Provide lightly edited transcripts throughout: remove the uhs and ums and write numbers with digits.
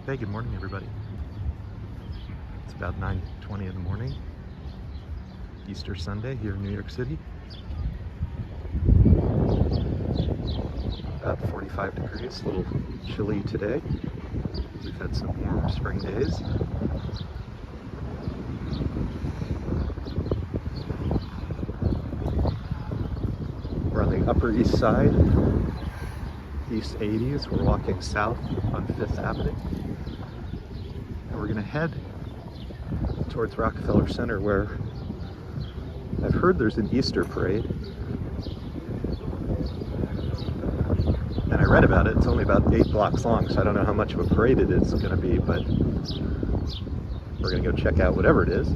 Hey, good morning, everybody. It's about 9:20 in the morning, Easter Sunday here in New York City. About 45 degrees, a little chilly today. We've had some warm spring days. We're on the Upper East Side, East 80s. We're walking south on 5th Avenue. And we're going to head towards Rockefeller Center, where I've heard there's an Easter parade. And I read about it. It's only about 8 blocks long, so I don't know how much of a parade it is going to be, but we're going to go check out whatever it is.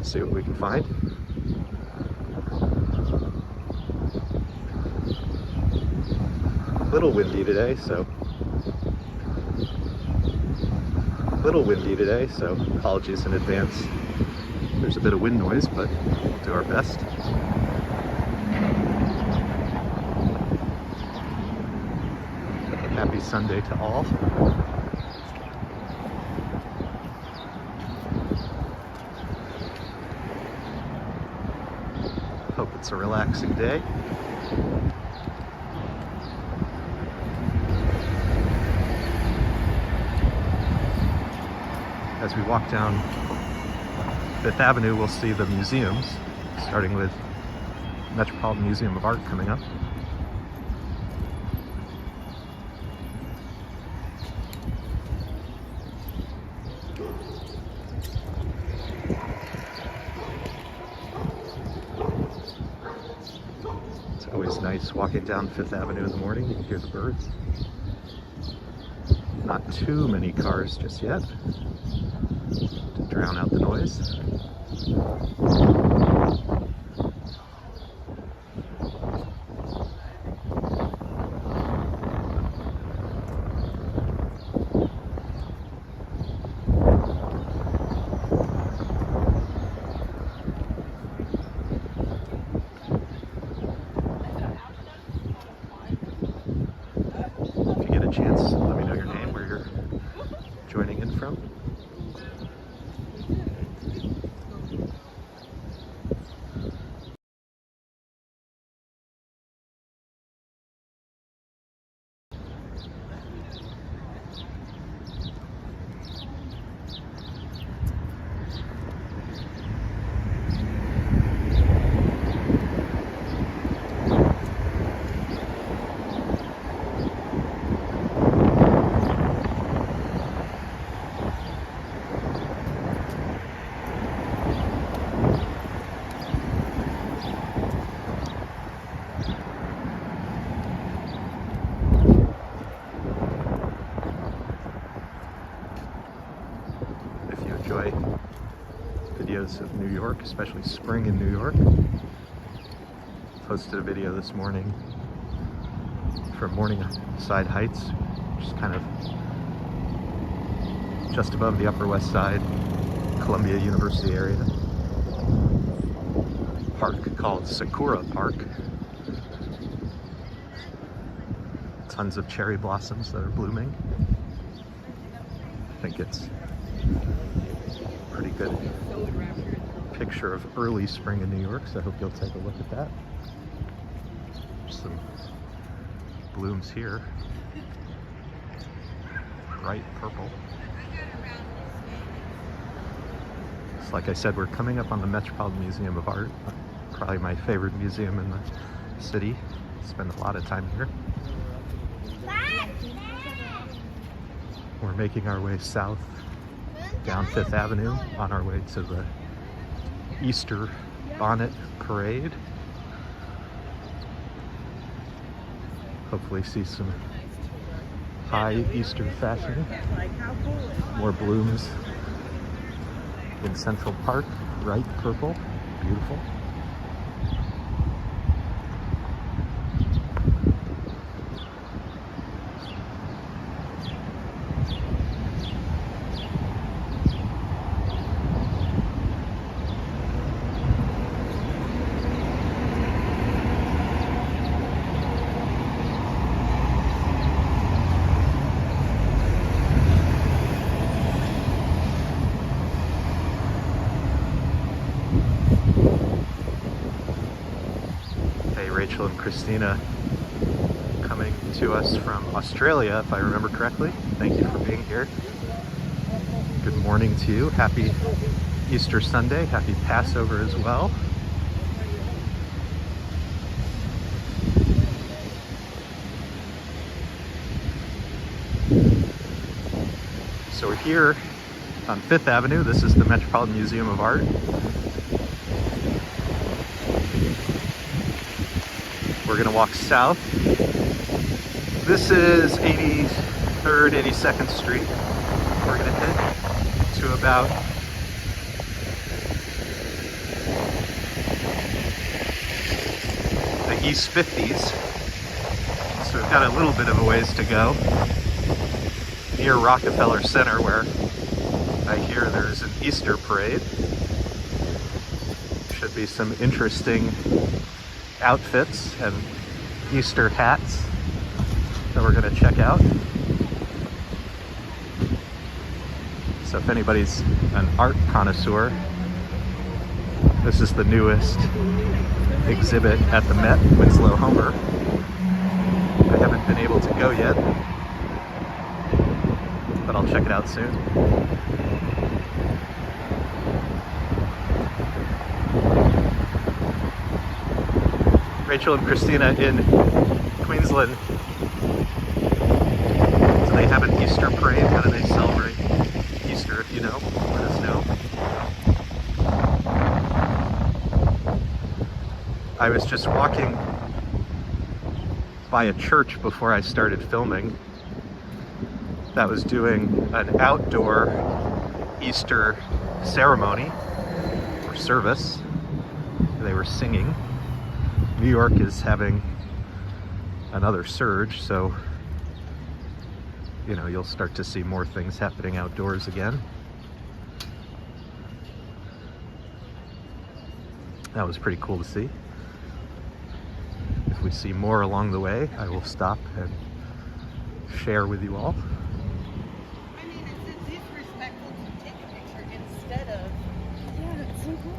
See what we can find. A little windy today, so apologies in advance. There's a bit of wind noise, but we'll do our best. Happy Sunday to all. Hope it's a relaxing day. As we walk down 5th Avenue, we'll see the museums, starting with Metropolitan Museum of Art coming up. It's always nice walking down 5th Avenue in the morning. You can hear the birds. Not too many cars just yet to drown out the noise. If you get a chance, let me know your name, where you're joining in from. Enjoy videos of New York, especially spring in New York. Posted a video this morning from Morningside Heights, which is kind of just above the Upper West Side, Columbia University area. Park called Sakura Park. Tons of cherry blossoms that are blooming. I think it's pretty good picture of early spring in New York, so I hope you'll take a look at that. Some blooms here, bright purple. So like I said, we're coming up on the Metropolitan Museum of Art, probably my favorite museum in the city. Spend a lot of time here. We're making our way south down 5th Avenue on our way to the Easter Bonnet parade. Hopefully see some high Easter fashion. More blooms in Central Park, bright purple, beautiful. Rachel and Christina coming to us from Australia, if I remember correctly. Thank you for being here. Good morning to you. Happy Easter Sunday. Happy Passover as well. So we're here on 5th Avenue. This is the Metropolitan Museum of Art. We're gonna walk south. This is 83rd, 82nd Street. We're gonna head to about the East 50s. So we've got a little bit of a ways to go. Near Rockefeller Center, where I hear there's an Easter parade. Should be some interesting outfits and Easter hats that we're going to check out. So if anybody's an art connoisseur, this is the newest exhibit at the Met, Winslow Homer. I haven't been able to go yet, but I'll check it out soon. Rachel and Christina in Queensland. So they have an Easter parade. How do they celebrate Easter? If you know, let us know. I was just walking by a church before I started filming that was doing an outdoor Easter ceremony or service. They were singing. New York is having another surge, so you know, you'll start to see more things happening outdoors again. That was pretty cool to see. If we see more along the way, I will stop and share with you all. I mean, it's disrespectful to take a picture instead of... Yeah, it's so cool.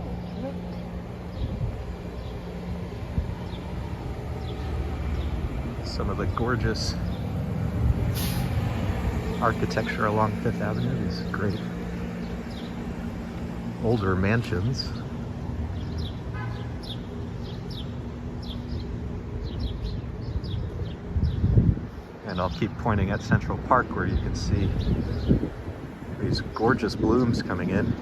Some of the gorgeous architecture along 5th Avenue, these great older mansions. And I'll keep pointing at Central Park where you can see these gorgeous blooms coming in.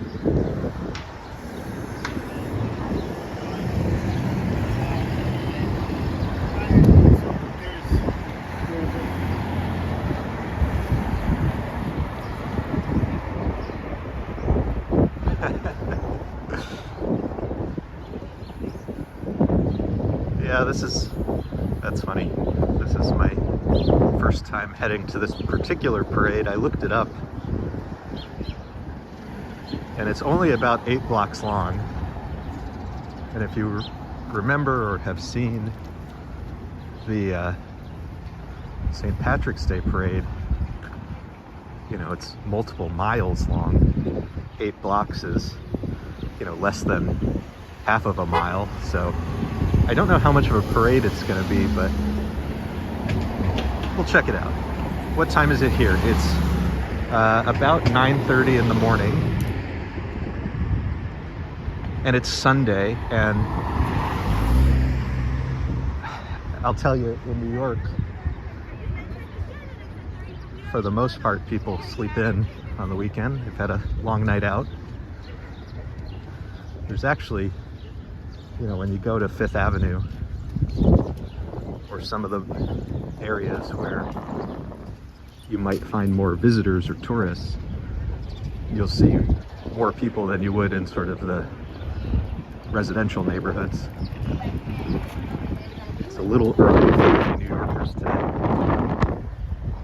Yeah, that's funny. This is my first time heading to this particular parade. I looked it up, and it's only about 8 blocks long. And if you remember or have seen the St. Patrick's Day parade, you know, it's multiple miles long. 8 blocks is, you know, less than half of a mile. So I don't know how much of a parade it's going to be, but we'll check it out. What time is it here? It's about 9:30 in the morning, and it's Sunday. And I'll tell you, in New York, for the most part, people sleep in on the weekend. They've had a long night out. There's actually, you know, when you go to 5th Avenue or some of the areas where you might find more visitors or tourists, you'll see more people than you would in sort of the residential neighborhoods. It's a little early for New Yorkers today,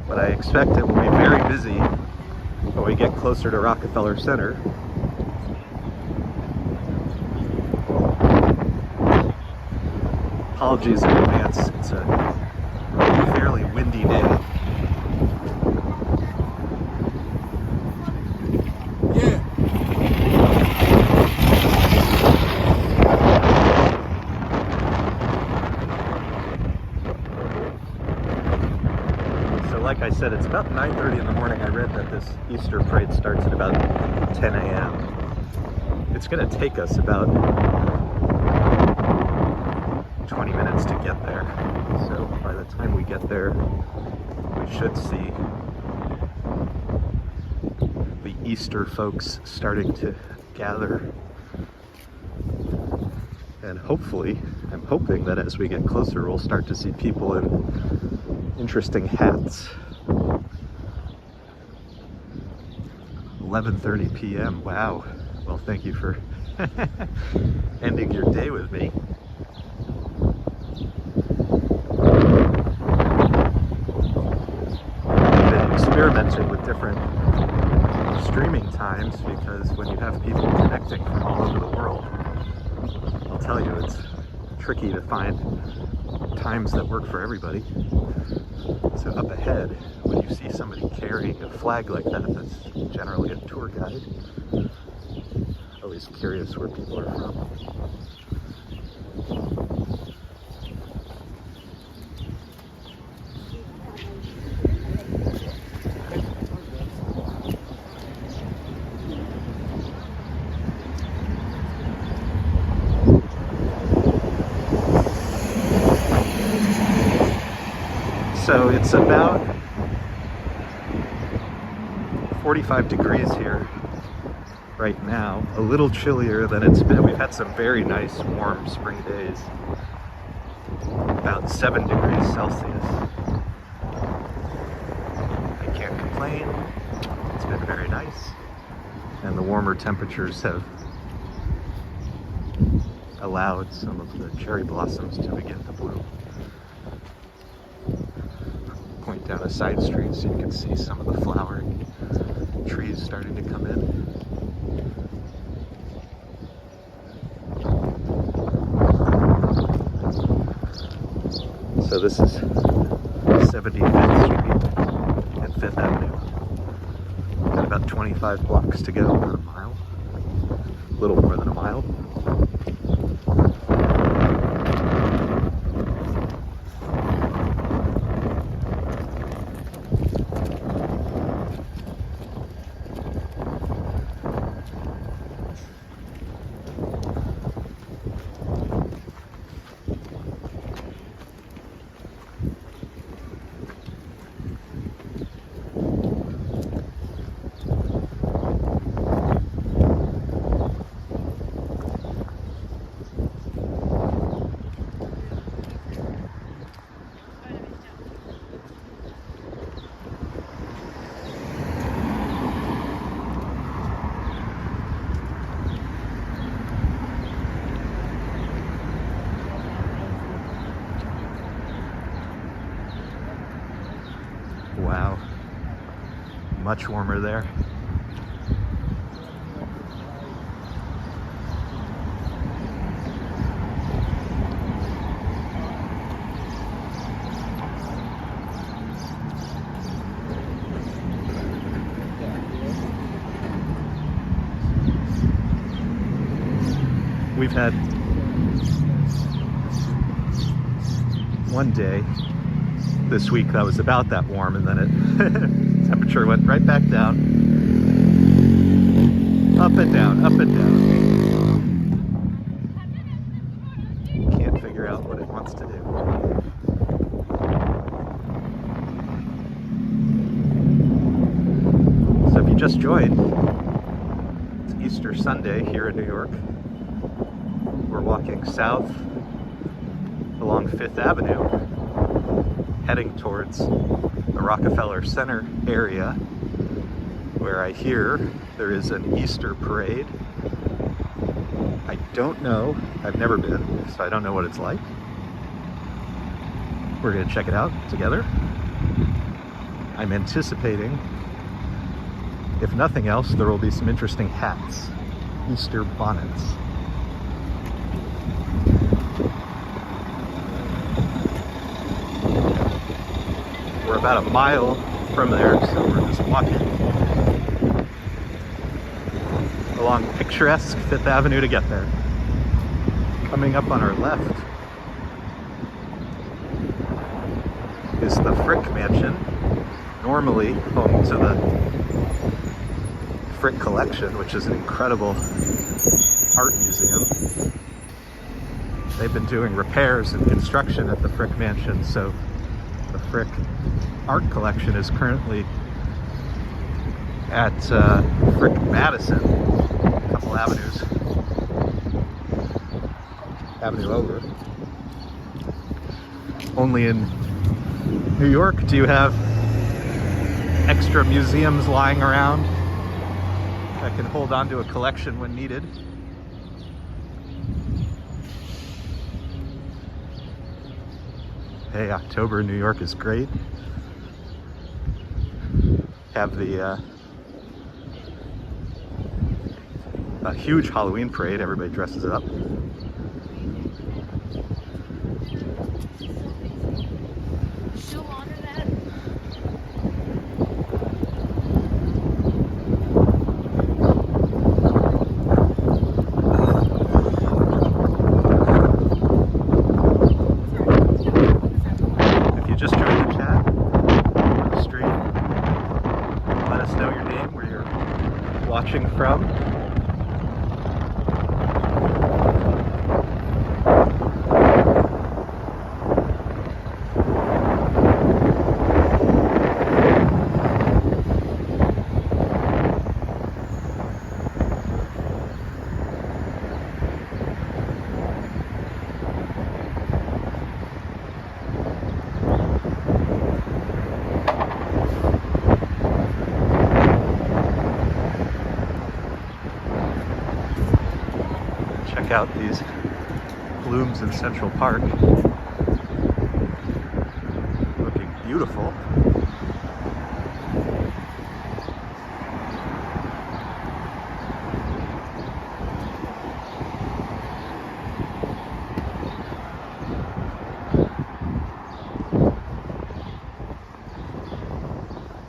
but I expect it will be very busy when we get closer to Rockefeller Center. Apologies in advance, it's a fairly windy day. like I said, it's about 9:30 in the morning. I read that this Easter parade starts at about 10 a.m. It's going to take us about 20 minutes to get there. So by the time we get there, we should see the Easter folks starting to gather. And hopefully, I'm hoping that as we get closer, we'll start to see people in interesting hats. 11:30 p.m. Wow. Well, thank you for ending your day with me. I've been experimenting with different streaming times because when you have people connecting from all over the world, I'll tell you, it's tricky to find times that work for everybody. So up ahead, when you see somebody carrying a flag like that, that's generally a tour guide. Always curious where people are from. So it's about 45 degrees here right now, a little chillier than it's been. We've had some very nice warm spring days, about 7 degrees Celsius. I can't complain, it's been very nice, and the warmer temperatures have allowed some of the cherry blossoms to begin to bloom. Point down a side street so you can see some of the flowering trees starting to come in. So this is 75th Street and 5th Avenue. Got about 25 blocks to go, about a mile, a little more than a mile. Wow, much warmer there. We've had one day this week that was about that warm, and then it temperature went right back down, up and down, up and down. Can't figure out what it wants to do. So if you just joined, it's Easter Sunday here in New York. We're walking south along 5th Avenue, heading towards the Rockefeller Center area, where I hear there is an Easter parade. I don't know, I've never been, so I don't know what it's like. We're gonna check it out together. I'm anticipating, if nothing else, there will be some interesting hats, Easter bonnets. We're about a mile from there, so we're just walking along picturesque 5th Avenue to get there. Coming up on our left is the Frick Mansion, normally home to the Frick Collection, which is an incredible art museum. They've been doing repairs and construction at the Frick Mansion, so the Frick Art Collection is currently at Frick Madison, a couple avenue over. Only in New York do you have extra museums lying around that can hold on to a collection when needed. Hey, October in New York is great. Have the a huge Halloween parade. Everybody dresses up. She'll honor that. If you just joined the chat or the stream, let us know your name, where you're watching from. Check out these blooms in Central Park. Looking beautiful.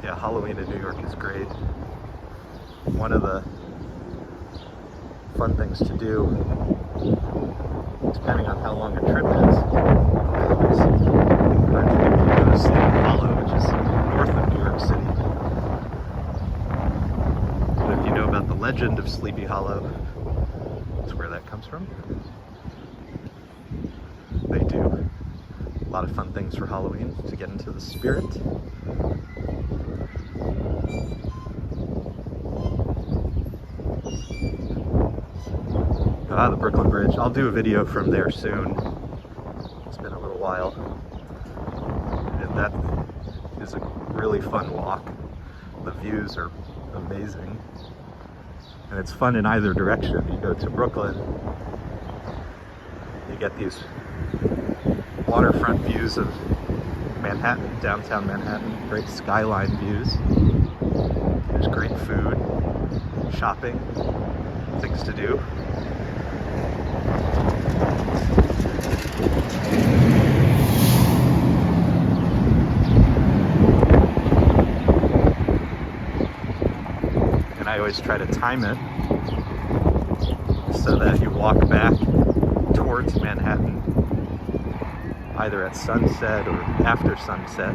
Yeah, Halloween in New York is great. One of the fun things to do, depending on how long a trip is, I encourage people to go to Sleepy Hollow, which is north of New York City. But if you know about the legend of Sleepy Hollow, that's where that comes from. They do a lot of fun things for Halloween to get into the spirit. Ah, the Brooklyn Bridge. I'll do a video from there soon. It's been a little while. And that is a really fun walk. The views are amazing. And it's fun in either direction. You go to Brooklyn, you get these waterfront views of Manhattan, downtown Manhattan, great skyline views. There's great food, shopping, things to do. And I always try to time it so that you walk back towards Manhattan either at sunset or after sunset,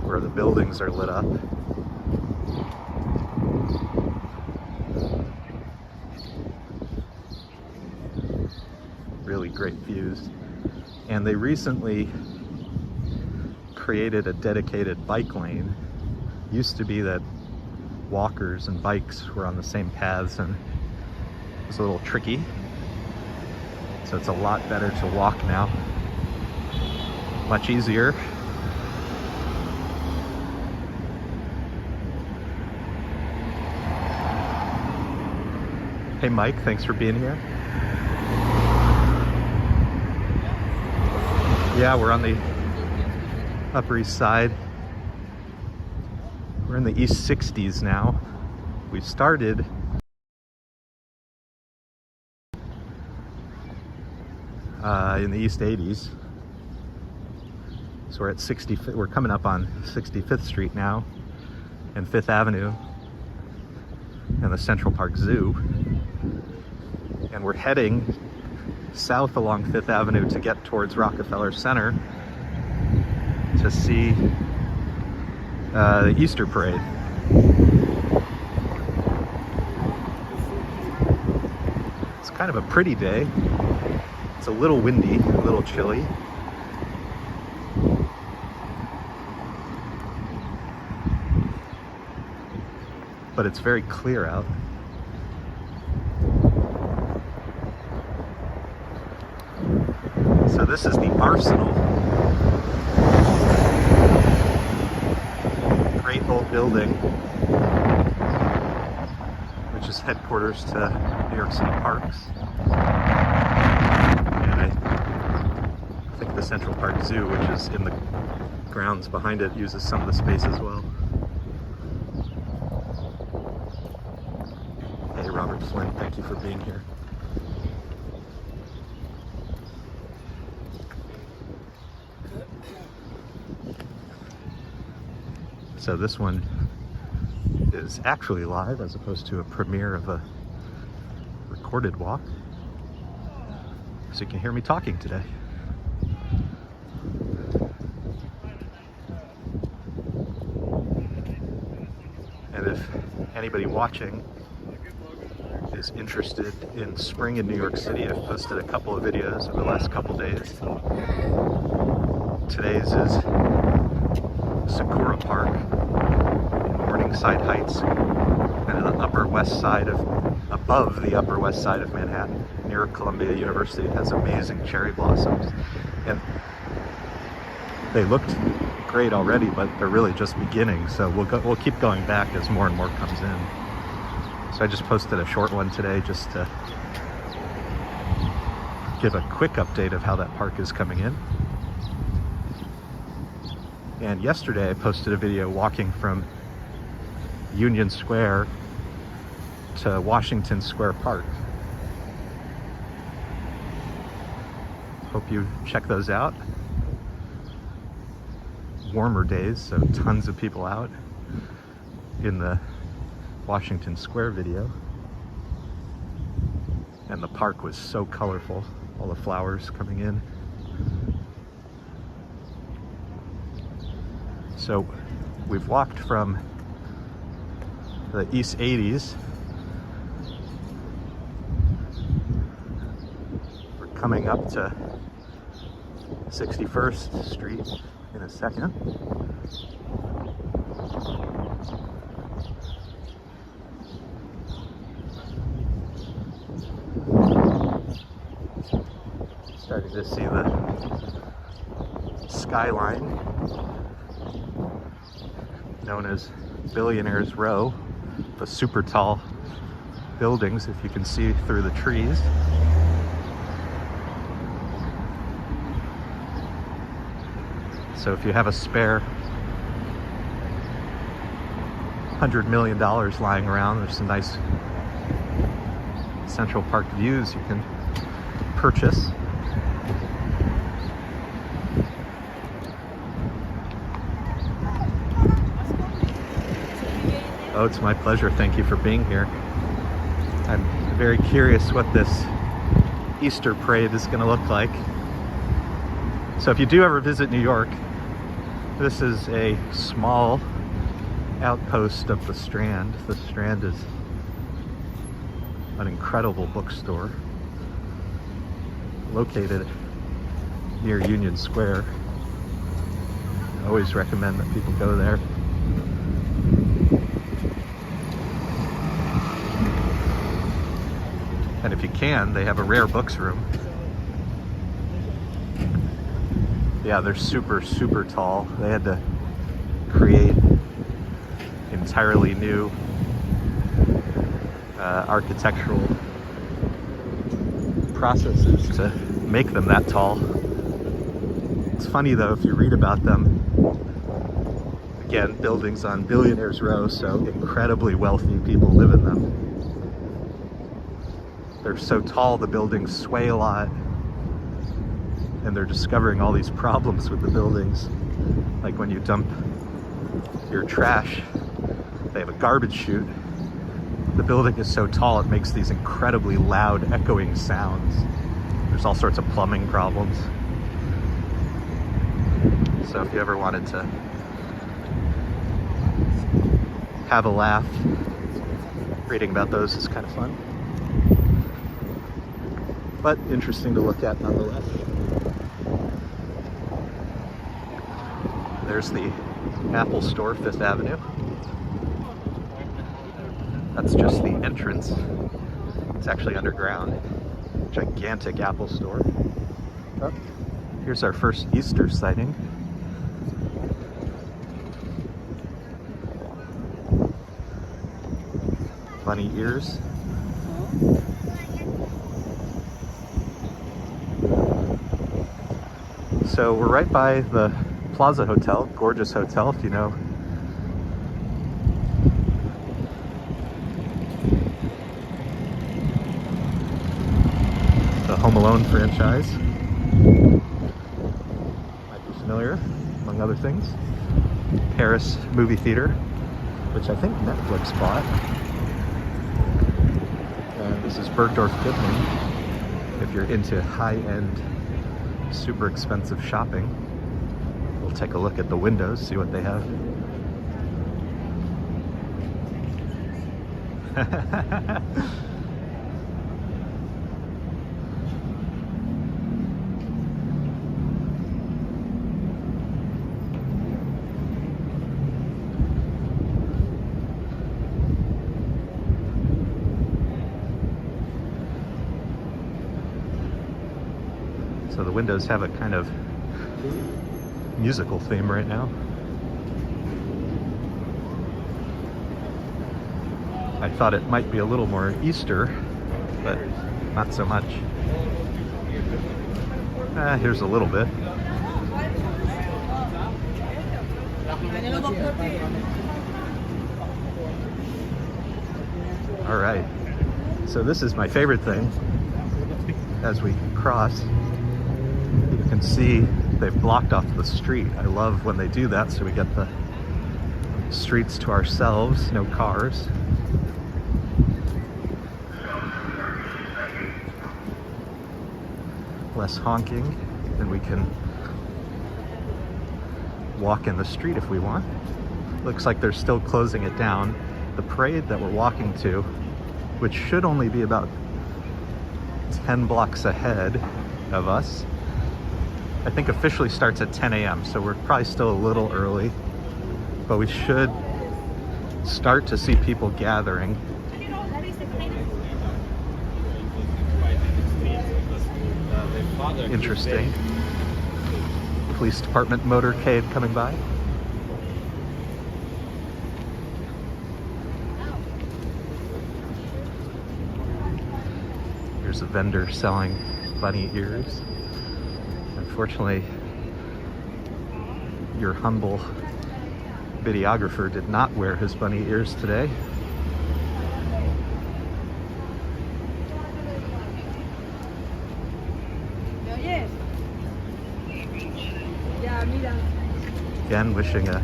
where the buildings are lit up. Really great views. And they recently created a dedicated bike lane. Used to be that walkers and bikes were on the same paths, and it was a little tricky. So it's a lot better to walk now. Much easier. Hey Mike, thanks for being here. Yeah, we're on the Upper East Side. We're in the East 60s now. We started in the East 80s. So we're at 65th, we're coming up on 65th Street now, and 5th Avenue, and the Central Park Zoo. And we're heading south along 5th Avenue to get towards Rockefeller Center to see The Easter parade. It's kind of a pretty day. It's a little windy, a little chilly. But it's very clear out. So this is the Arsenal. Great old building, which is headquarters to New York City Parks. And I think the Central Park Zoo, which is in the grounds behind it, uses some of the space as well. Hey, Robert Flynn, thank you for being here. So this one is actually live as opposed to a premiere of a recorded walk. So you can hear me talking today. And if anybody watching is interested in spring in New York City, I've posted a couple of videos over the last couple days. Today's is Sakura Park in Morningside Heights, kind of the upper west side of, above the upper west side of Manhattan, near Columbia University. It has amazing cherry blossoms, and they looked great already, but they're really just beginning. So we'll keep going back as more and more comes in. So I just posted a short one today just to give a quick update of how that park is coming in. And yesterday I posted a video walking from Union Square to Washington Square Park. Hope you check those out. Warmer days, so tons of people out in the Washington Square video. And the park was so colorful, all the flowers coming in. So we've walked from the East 80s. We're coming up to 61st Street in a second. Starting to see the skyline, known as Billionaire's Row, the super tall buildings, if you can see through the trees. So if you have a spare $100 million lying around, there's some nice Central Park views you can purchase. Oh, it's my pleasure. Thank you for being here. I'm very curious what this Easter parade is going to look like. So if you do ever visit New York, this is a small outpost of the Strand. The Strand is an incredible bookstore located near Union Square. I always recommend that people go there. And if you can, they have a rare books room. Yeah, they're super, super tall. They had to create entirely new architectural processes to make them that tall. It's funny though, if you read about them, again, buildings on Billionaire's Row, so incredibly wealthy people live in them. They're so tall, the buildings sway a lot, and they're discovering all these problems with the buildings. Like when you dump your trash, they have a garbage chute. The building is so tall, it makes these incredibly loud, echoing sounds. There's all sorts of plumbing problems. So if you ever wanted to have a laugh. Reading about those is kind of fun, but interesting to look at nonetheless. There's the Apple Store, 5th Avenue. That's just the entrance. It's actually underground. Gigantic Apple Store. Oh, here's our first Easter sighting. Bunny ears. So we're right by the Plaza Hotel, gorgeous hotel, if you know. The Home Alone franchise. Might be familiar, among other things. Paris movie theater, which I think Netflix bought. And this is Bergdorf Goodman. If you're into high-end, super expensive shopping, we'll take a look at the windows, see what they have. So the windows have a kind of musical theme right now. I thought it might be a little more Easter, but not so much. Here's a little bit. All right, so this is my favorite thing. As we cross, you can see they've blocked off the street. I love when they do that, so we get the streets to ourselves, no cars. Less honking, and we can walk in the street if we want. Looks like they're still closing it down. The parade that we're walking to, which should only be about 10 blocks ahead of us, I think officially starts at 10 a.m. so we're probably still a little early, but we should start to see people gathering. Interesting. Police department motorcade coming by. Here's a vendor selling bunny ears. Unfortunately, your humble videographer did not wear his bunny ears today. Again, wishing a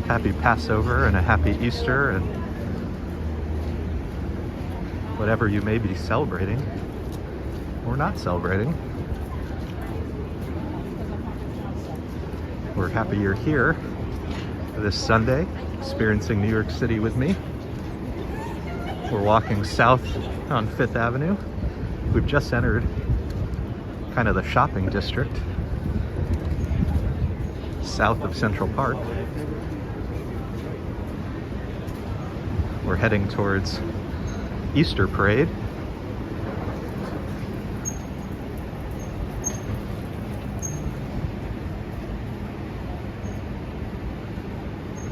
happy Passover and a happy Easter and whatever you may be celebrating or not celebrating. We're happy you're here this Sunday, experiencing New York City with me. We're walking south on 5th Avenue. We've just entered kind of the shopping district south of Central Park. We're heading towards Easter Parade.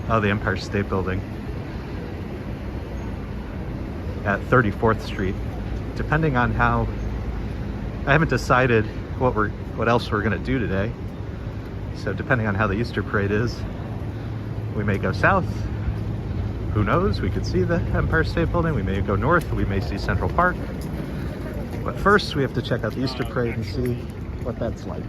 Oh, the Empire State Building at 34th Street. Depending on how, I haven't decided what else we're gonna do today. So depending on how the Easter Parade is, we may go south. Who knows? We could see the Empire State Building. We may go north. We may see Central Park. But first, we have to check out the Easter Parade and see what that's like.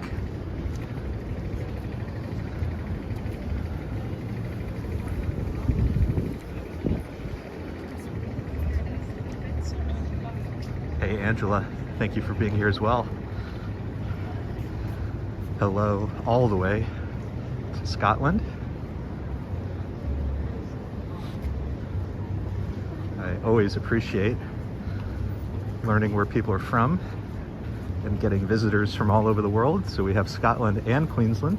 Hey, Angela. Thank you for being here as well. Hello, all the way to Scotland. I always appreciate learning where people are from and getting visitors from all over the world. So we have Scotland and Queensland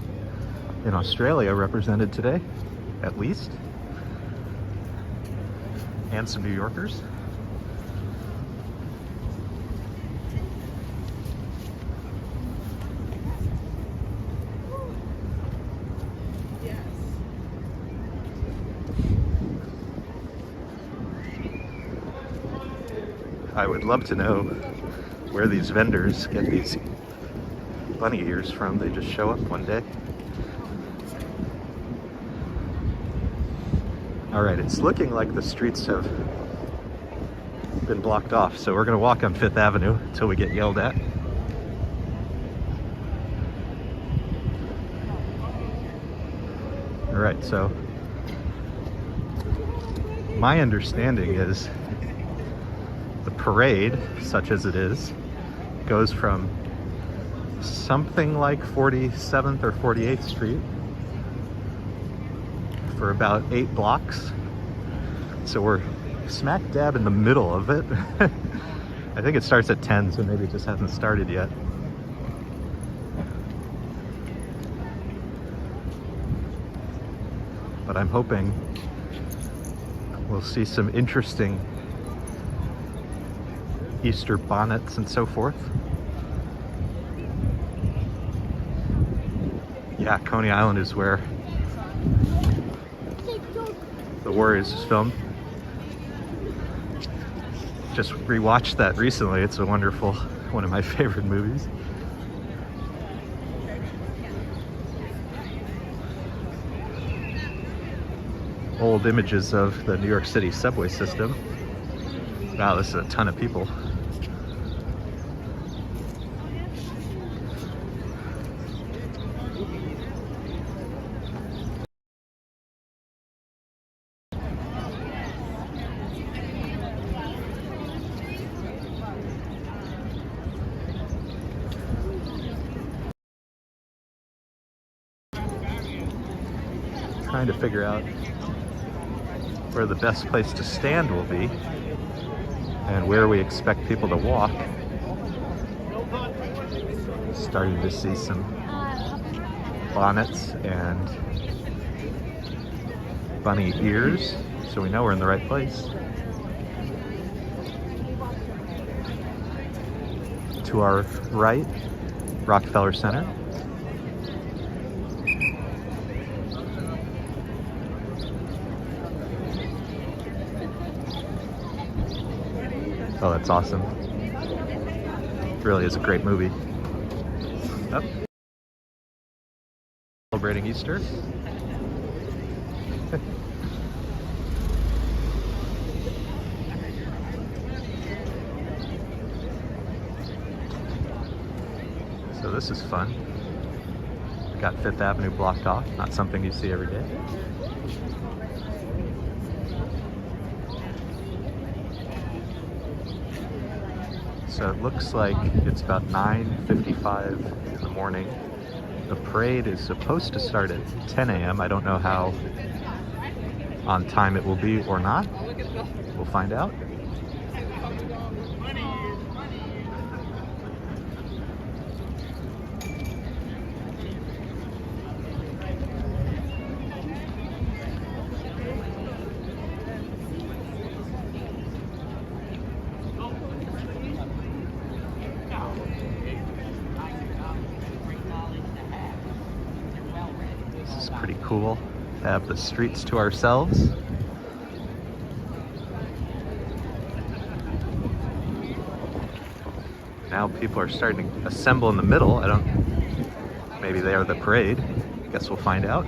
in Australia represented today, at least, and some New Yorkers. I would love to know where these vendors get these bunny ears from. They just show up one day. All right, it's looking like the streets have been blocked off, so we're gonna walk on Fifth Avenue until we get yelled at. All right, so my understanding is the parade, such as it is, goes from something like 47th or 48th Street for about 8 blocks. So we're smack dab in the middle of it. I think it starts at 10, so maybe it just hasn't started yet. But I'm hoping we'll see some interesting Easter bonnets and so forth. Yeah, Coney Island is where The Warriors was filmed. Just rewatched that recently. It's a wonderful, one of my favorite movies. Old images of the New York City subway system. Wow, this is a ton of people. Trying to figure out where the best place to stand will be and where we expect people to walk. Starting to see some bonnets and bunny ears, so we know we're in the right place. To our right, Rockefeller Center. Oh, that's awesome. It really is a great movie. Oh. Celebrating Easter. So this is fun. Got Fifth Avenue blocked off, not something you see every day. So it looks like it's about 9:55 in the morning. The parade is supposed to start at 10 a.m. I don't know how on time it will be or not. We'll find out. Pretty cool to have the streets to ourselves. Now people are starting to assemble in the middle. Maybe they are the parade. Guess we'll find out.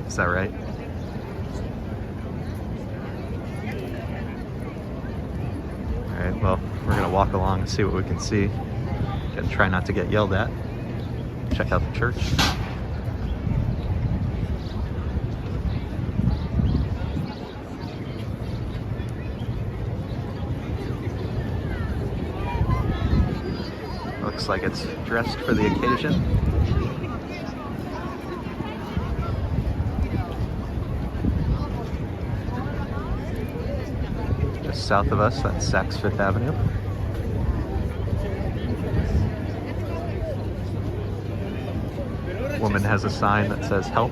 Is that right? All right, well, we're gonna walk along and see what we can see. Gotta try not to get yelled at. Check out the church. Looks like it's dressed for the occasion. Just south of us, that's Saks Fifth Avenue. Woman has a sign that says, "Help,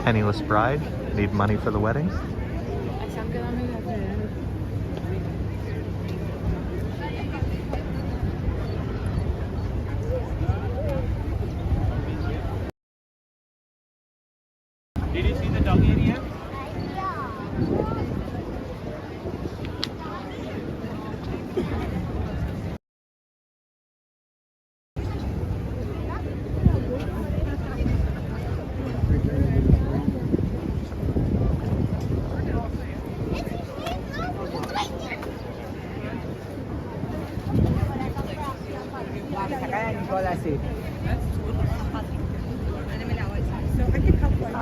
penniless bride, need money for the wedding." Did you see the dog area? So I can help like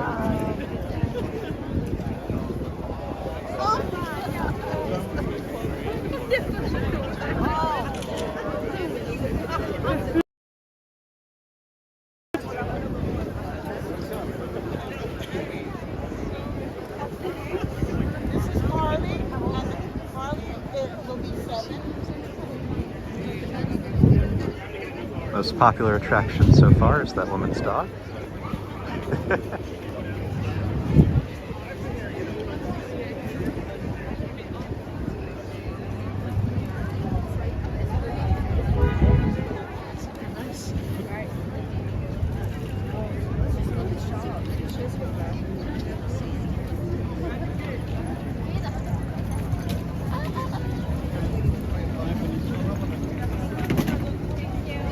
This is Harley, and Harley will be 7. Most popular attraction so far is that woman's dog.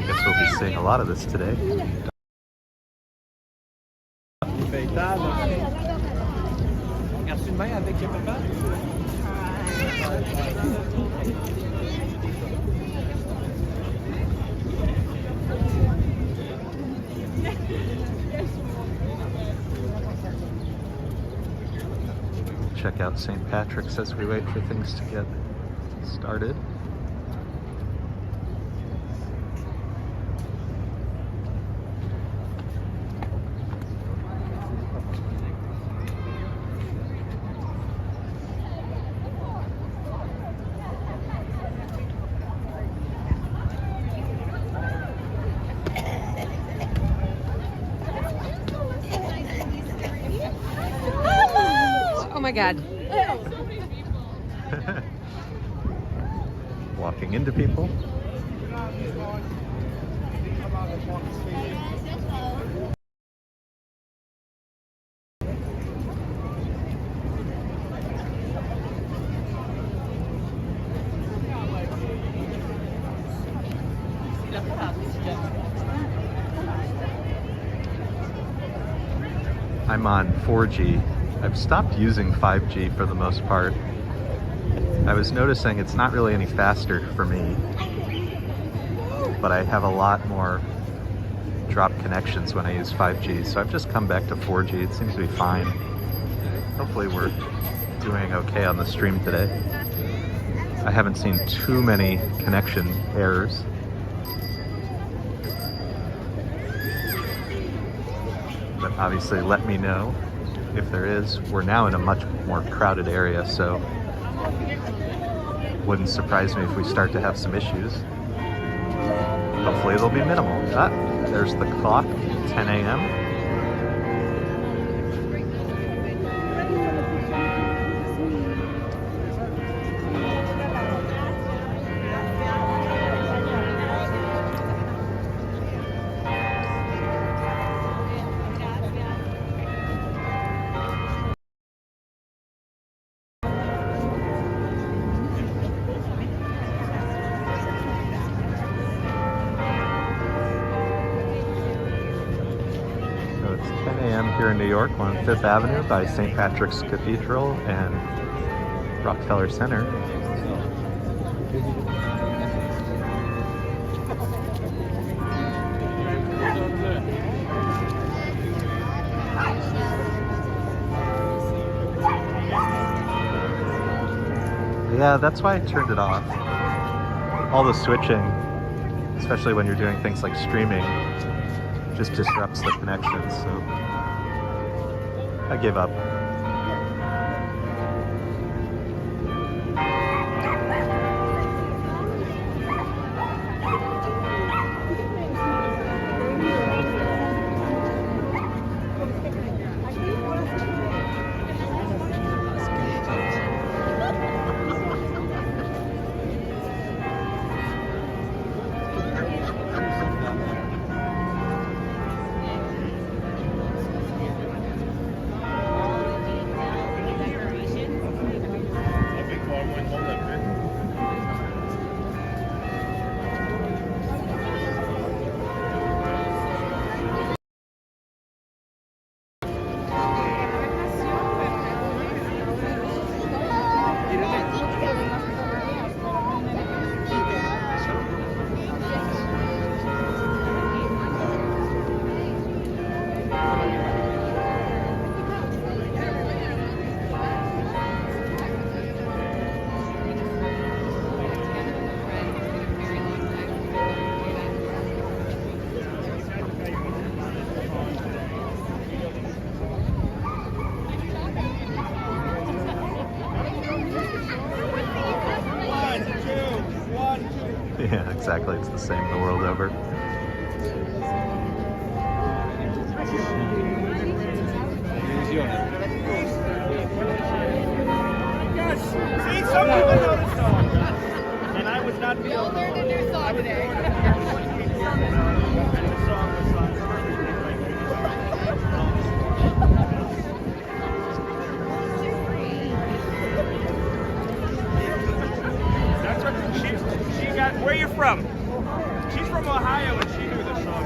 Guess we'll be seeing a lot of this today. Regarde une main avec papa. Check out St. Patrick's as we wait for things to get started. Oh my God. Walking into people. I'm on 4G. I've stopped using 5G for the most part. I was noticing it's not really any faster for me, but I have a lot more drop connections when I use 5G, so I've just come back to 4G. It seems to be fine. Hopefully we're doing okay on the stream today. I haven't seen too many connection errors. But obviously let me know if there is. We're now in a much more crowded area, so wouldn't surprise me if we start to have some issues. Hopefully they'll be minimal. Ah, there's the clock, 10 a.m. Here in New York, on 5th Avenue by St. Patrick's Cathedral and Rockefeller Center. Yeah, that's why I turned it off. All the switching, especially when you're doing things like streaming, just disrupts the connection, so I gave up. Yeah, exactly. It's the same the world over. Yes. See, some people noticed songs. And I was not the only one. Learned a new song today. And the song was That's what she got. Where are you from? She's from Ohio and she knew the song.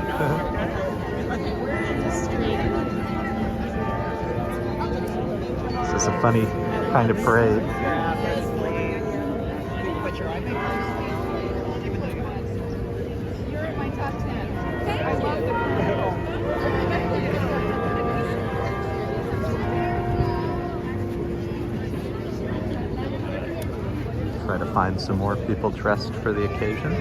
This is a funny kind of parade. You're in my top 10. Try to find some more people dressed for the occasion.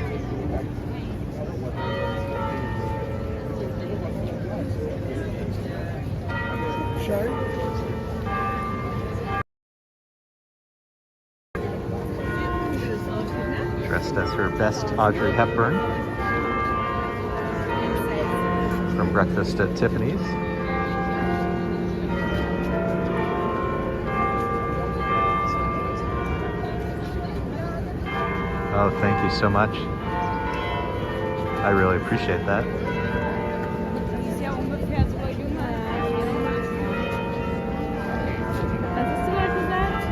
Dressed as her best Audrey Hepburn from Breakfast at Tiffany's. Oh, thank you so much. I really appreciate that. Ist ja ungefähr so jünger. Was hast du mal gesagt?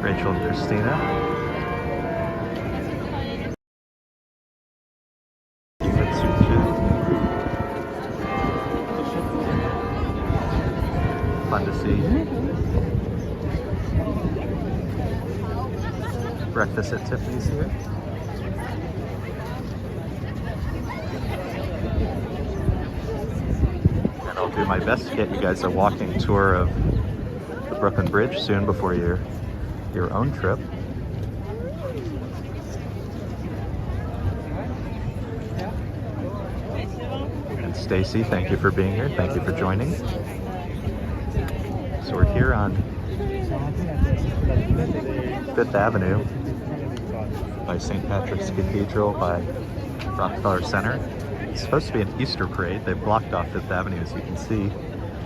Rachel and Christina. Fun to see. Breakfast at Tiffany's here. And I'll do my best to get you guys a walking tour of the Brooklyn Bridge soon before your own trip. And Stacy, thank you for being here. Thank you for joining. So we're here on 5th Avenue by St. Patrick's Cathedral by Rockefeller Center. It's supposed to be an Easter parade. They've blocked off 5th Avenue, as you can see.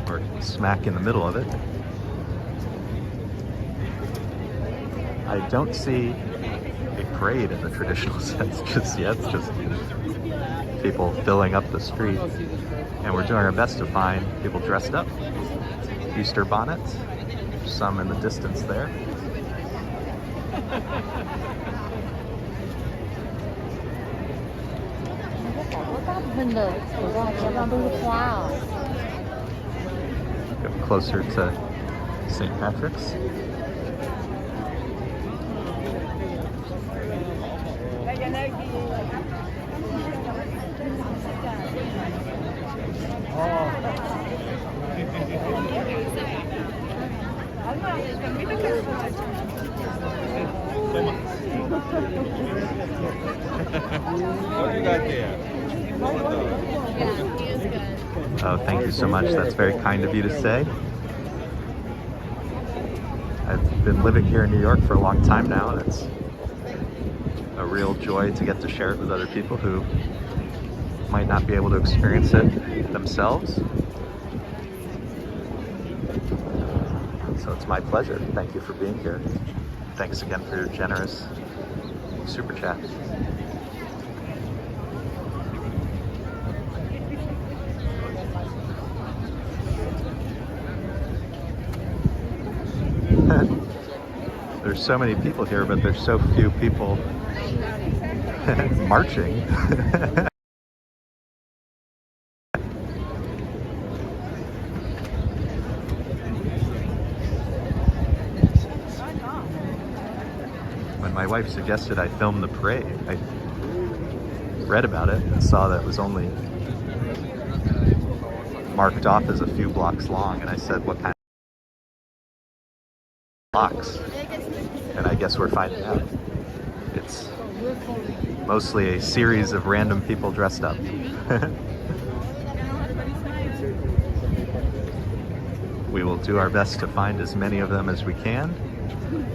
We're smack in the middle of it. I don't see a parade in the traditional sense just yet. It's just people filling up the street. And we're doing our best to find people dressed up. Easter bonnets, some in the distance there. Go closer to St. Patrick's. What you got there? Yeah, he is good. Oh, thank you so much. That's very kind of you to say. I've been living here in New York for a long time now, and it's a real joy to get to share it with other people who might not be able to experience it themselves. So it's my pleasure. Thank you for being here. Thanks again for your generous super chat. There's so many people here, but there's so few people marching. When my wife suggested I film the parade, I read about it and saw that it was only marked off as a few blocks long, and I said, what kind of blocks? And I guess we're finding out. It's mostly a series of random people dressed up. We will do our best to find as many of them as we can,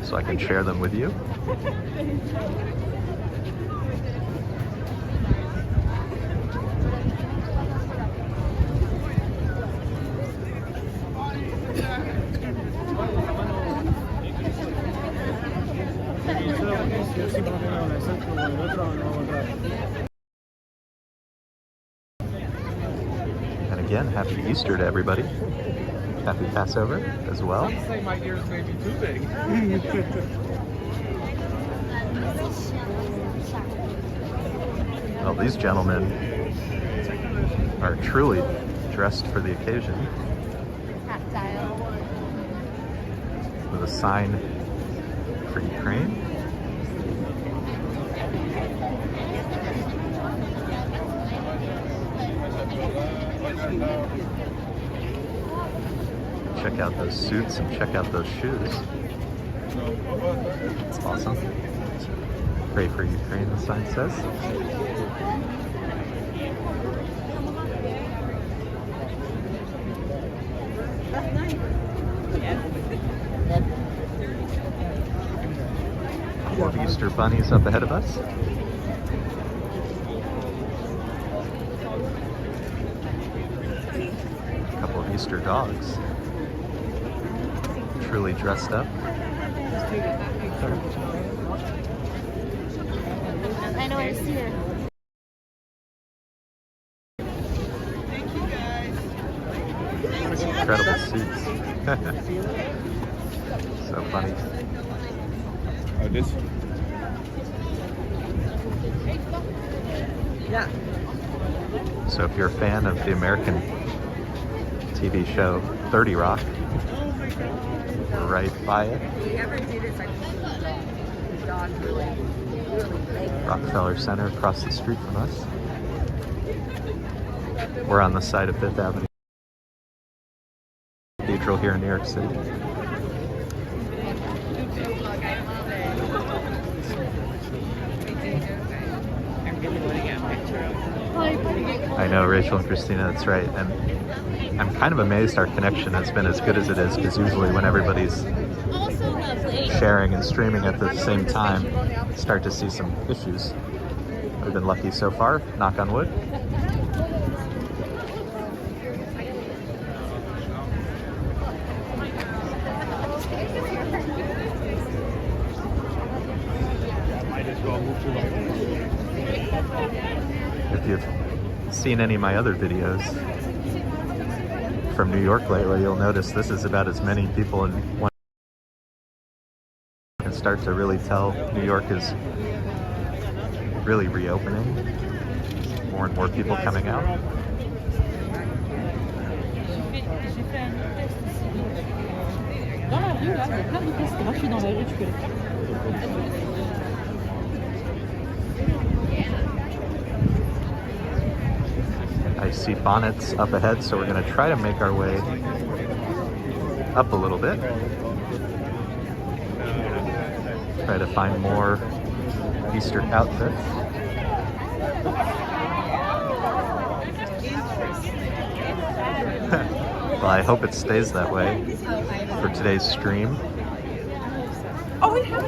so I can share them with you. And again, happy Easter to everybody. Happy Passover as well. Say my ears may be too big. Well, these gentlemen are truly dressed for the occasion, with a sign for Ukraine. Check out those suits and check out those shoes. It's awesome. Pray for Ukraine, the sign says. A couple of Easter bunnies up ahead of us. A couple of Easter dogs. Truly dressed up. I know I see her. Thank you guys. Incredible suits. So funny. Oh, this. Yeah. So if you're a fan of the American TV show 30 Rock, we're right by it. Rockefeller Center across the street from us. We're on the side of Fifth Avenue Cathedral here in New York City. I know, Rachel and Christina, that's right. And I'm kind of amazed our connection has been as good as it is, because usually when everybody's sharing and streaming at the same time, start to see some issues. We've been lucky so far, knock on wood. If you've seen any of my other videos from New York lately, you'll notice this is about as many people in one. You can start to really tell New York is really reopening. More and more people coming out. Dans la rue, là, il y a plein de tests. Marcher dans la rue, tu peux le faire. I see Bonnet's up ahead, so we're going to try to make our way up a little bit. Try to find more Easter outfits. Well, I hope it stays that way for today's stream. Oh, it has.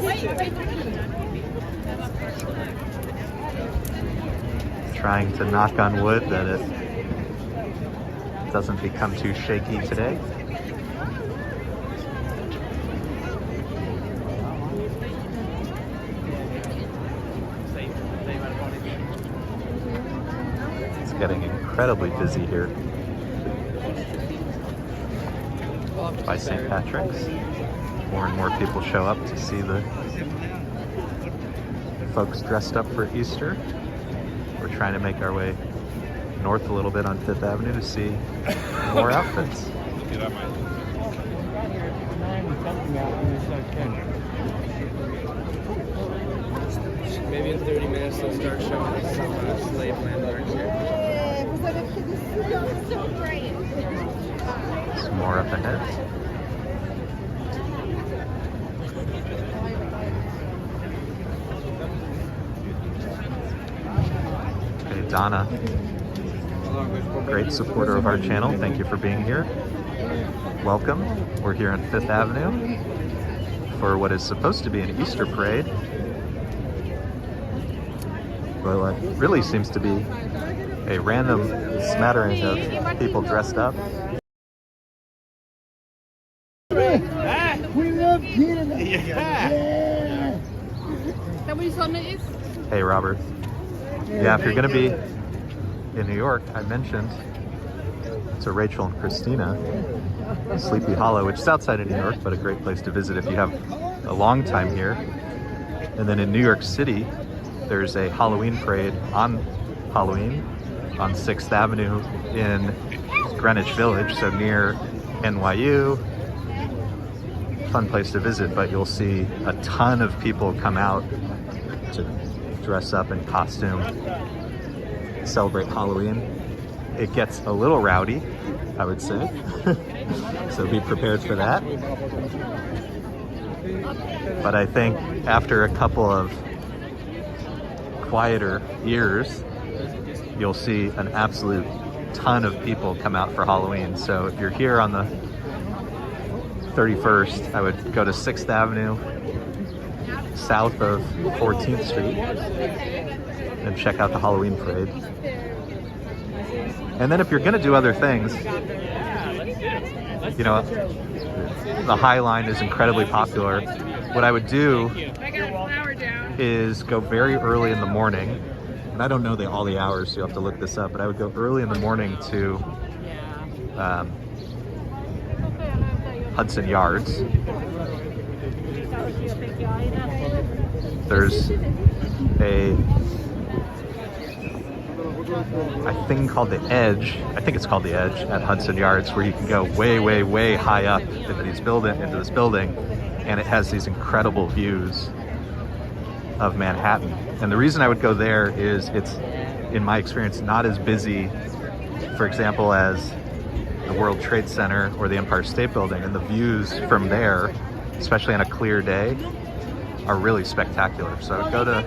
Trying to knock on wood that it doesn't become too shaky today. It's getting incredibly busy here by St. Patrick's. More and more people show up to see the folks dressed up for Easter. We're trying to make our way north a little bit on Fifth Avenue to see more outfits. Maybe in 30 minutes they'll start showing us some slave landlords here. Some more up ahead. Hey, Donna, great supporter of our channel. Thank you for being here. Welcome. We're here on Fifth Avenue for what is supposed to be an Easter parade. Well, it really seems to be a random smattering of people dressed up. We love Canada. Yeah. Is that what you saw is? Hey, Robert. Yeah, if you're going to be in New York, I mentioned to Rachel and Christina, Sleepy Hollow, which is outside of New York, but a great place to visit if you have a long time here. And then in New York City, there's a Halloween parade on Halloween on 6th Avenue in Greenwich Village, so near NYU. Fun place to visit, but you'll see a ton of people come out to dress up in costume, celebrate Halloween. It gets a little rowdy, I would say, so be prepared for that. But I think after a couple of quieter years, you'll see an absolute ton of people come out for Halloween. So if you're here on the 31st, I would go to 6th Avenue, south of 14th Street, and check out the Halloween parade. And then if you're gonna do other things, you know, the High Line is incredibly popular. What I would do is go very early in the morning, and I don't know all the hours, so you'll have to look this up, but I would go early in the morning to Hudson Yards. There's a thing called the Edge. I think it's called the Edge at Hudson Yards, where you can go way, way, way high up into this building, and it has these incredible views of Manhattan. And the reason I would go there is it's, in my experience, not as busy, for example, as the World Trade Center or the Empire State Building, and the views from there, especially on a clear day, are really spectacular. So I would go to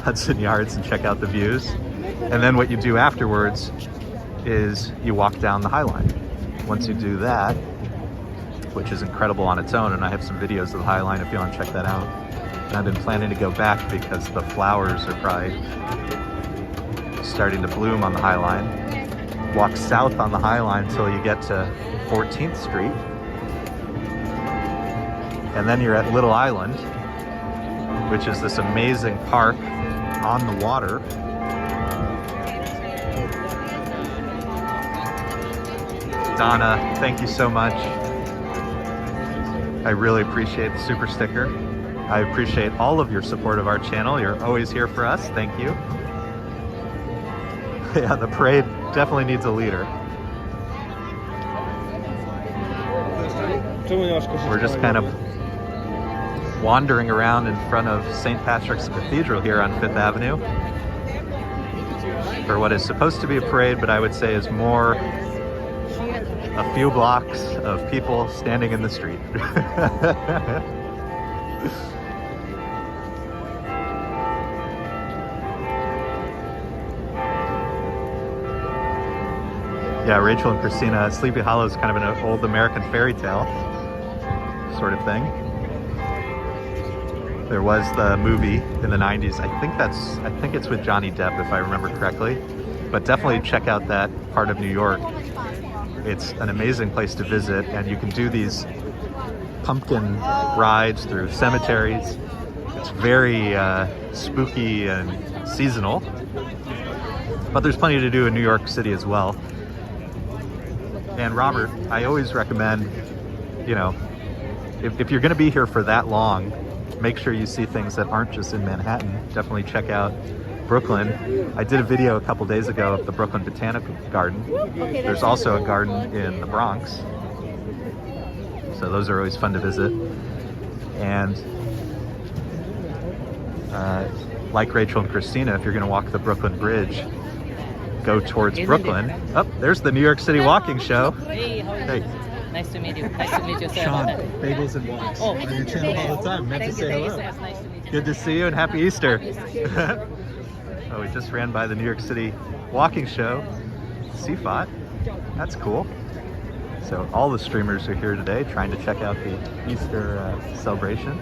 Hudson Yards and check out the views, and then what you do afterwards is you walk down the High Line. Once you do that, which is incredible on its own, and I have some videos of the High Line if you want to check that out. And I've been planning to go back because the flowers are probably starting to bloom on the High Line. Walk south on the High Line until you get to 14th Street. And then you're at Little Island, which is this amazing park on the water. Donna, thank you so much. I really appreciate the super sticker. I appreciate all of your support of our channel. You're always here for us. Thank you. Yeah, the parade definitely needs a leader. We're just kind of wandering around in front of St. Patrick's Cathedral here on Fifth Avenue for what is supposed to be a parade, but I would say is more a few blocks of people standing in the street. Yeah, Rachel and Christina, Sleepy Hollow is kind of an old American fairy tale sort of thing. There was the movie in the 90s. I think it's with Johnny Depp, if I remember correctly. But definitely check out that part of New York. It's an amazing place to visit, and you can do these pumpkin rides through cemeteries. It's very spooky and seasonal. But there's plenty to do in New York City as well. And Robert, I always recommend, you know, if you're going to be here for that long, make sure you see things that aren't just in Manhattan. Definitely check out Brooklyn. I did a video a couple days ago of the Brooklyn Botanical Garden. There's also a garden in the Bronx. So those are always fun to visit. And like Rachel and Christina, if you're going to walk the Brooklyn Bridge, go towards Brooklyn. Oh, there's the New York City Walking Show. Hey, how are you? Hey. Nice to meet you. Nice to meet you, sir. Sean, Bagels and Walks. Oh, On your channel all the time. Meant to thank you, say thank you, hello. sir. It's nice to meet you. Good to see you and happy Easter. Oh, we just ran by the New York City Walking Show. CFOT. That's cool. So all the streamers are here today trying to check out the Easter celebration.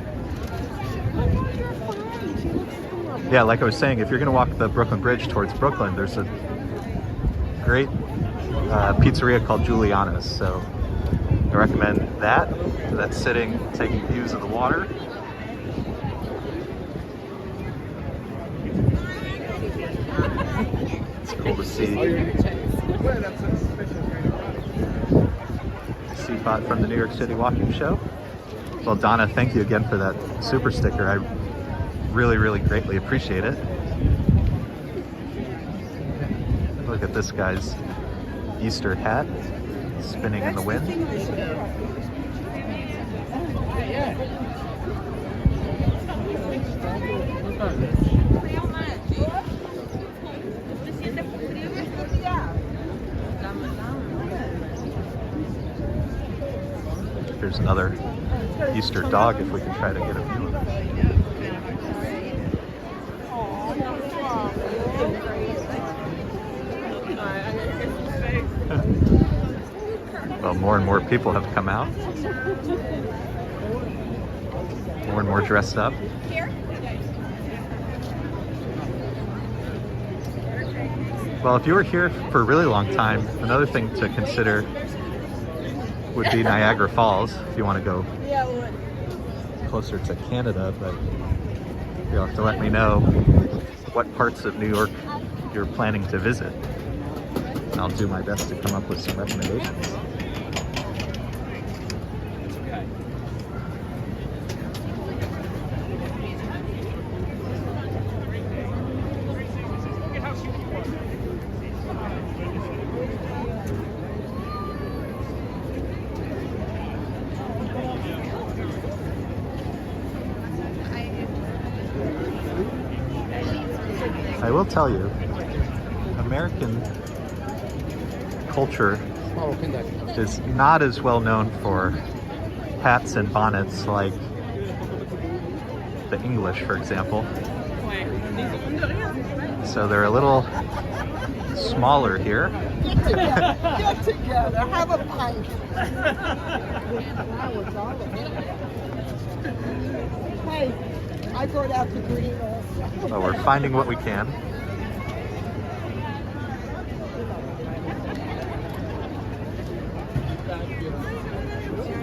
Yeah, like I was saying, if you're going to walk the Brooklyn Bridge towards Brooklyn, there's a great pizzeria called Giuliana's. So I recommend that. That's sitting, taking views of the water. It's cool to see CFOT from the New York City Walking Show. Well, Donna, thank you again for that super sticker. I really, really greatly appreciate it. Look at this guy's Easter hat spinning in the wind. Here's another Easter dog if we can try to get a view of it. Well, more and more people have come out. More and more dressed up. Well, if you were here for a really long time, another thing to consider would be Niagara Falls, if you want to go closer to Canada, but you'll have to let me know what parts of New York you're planning to visit. And I'll do my best to come up with some recommendations. I will tell you, American culture is not as well known for hats and bonnets like the English, for example. So they're a little smaller here. Get together, have a pint. Hey, I brought out the green also. Well, we're finding what we can.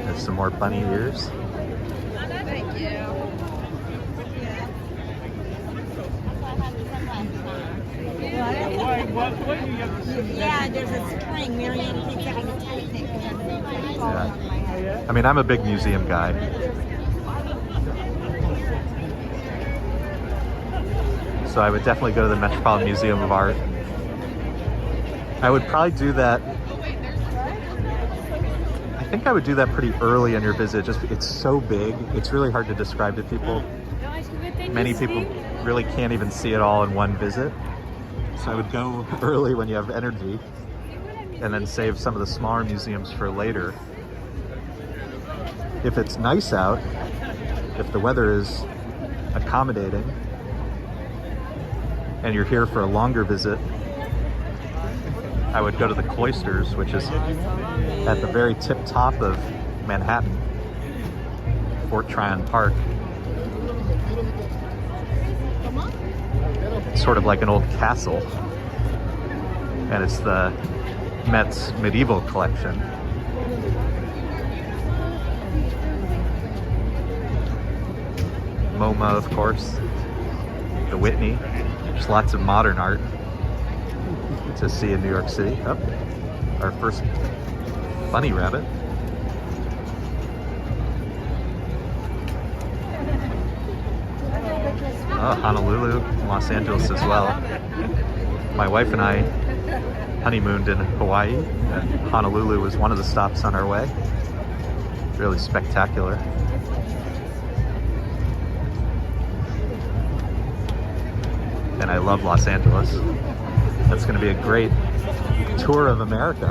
There's some more bunny ears. Thank you. Yeah, there's a spring. Marianne thinks it was a picnic. Yeah. I mean, I'm a big museum guy. So I would definitely go to the Metropolitan Museum of Art. I would probably do that. I think I would do that pretty early in your visit. Just it's so big. It's really hard to describe to people. Many people really can't even see it all in one visit. So I would go early when you have energy and then save some of the smaller museums for later. If it's nice out, if the weather is accommodating and you're here for a longer visit, I would go to the Cloisters, which is at the very tip top of Manhattan, Fort Tryon Park. It's sort of like an old castle, and it's the Met's medieval collection. MoMA, of course, the Whitney. There's lots of modern art to see in New York City. Oh, our first bunny rabbit. Oh, Honolulu, Los Angeles as well. My wife and I honeymooned in Hawaii, and Honolulu was one of the stops on our way. Really spectacular. And I love Los Angeles. That's going to be a great tour of America.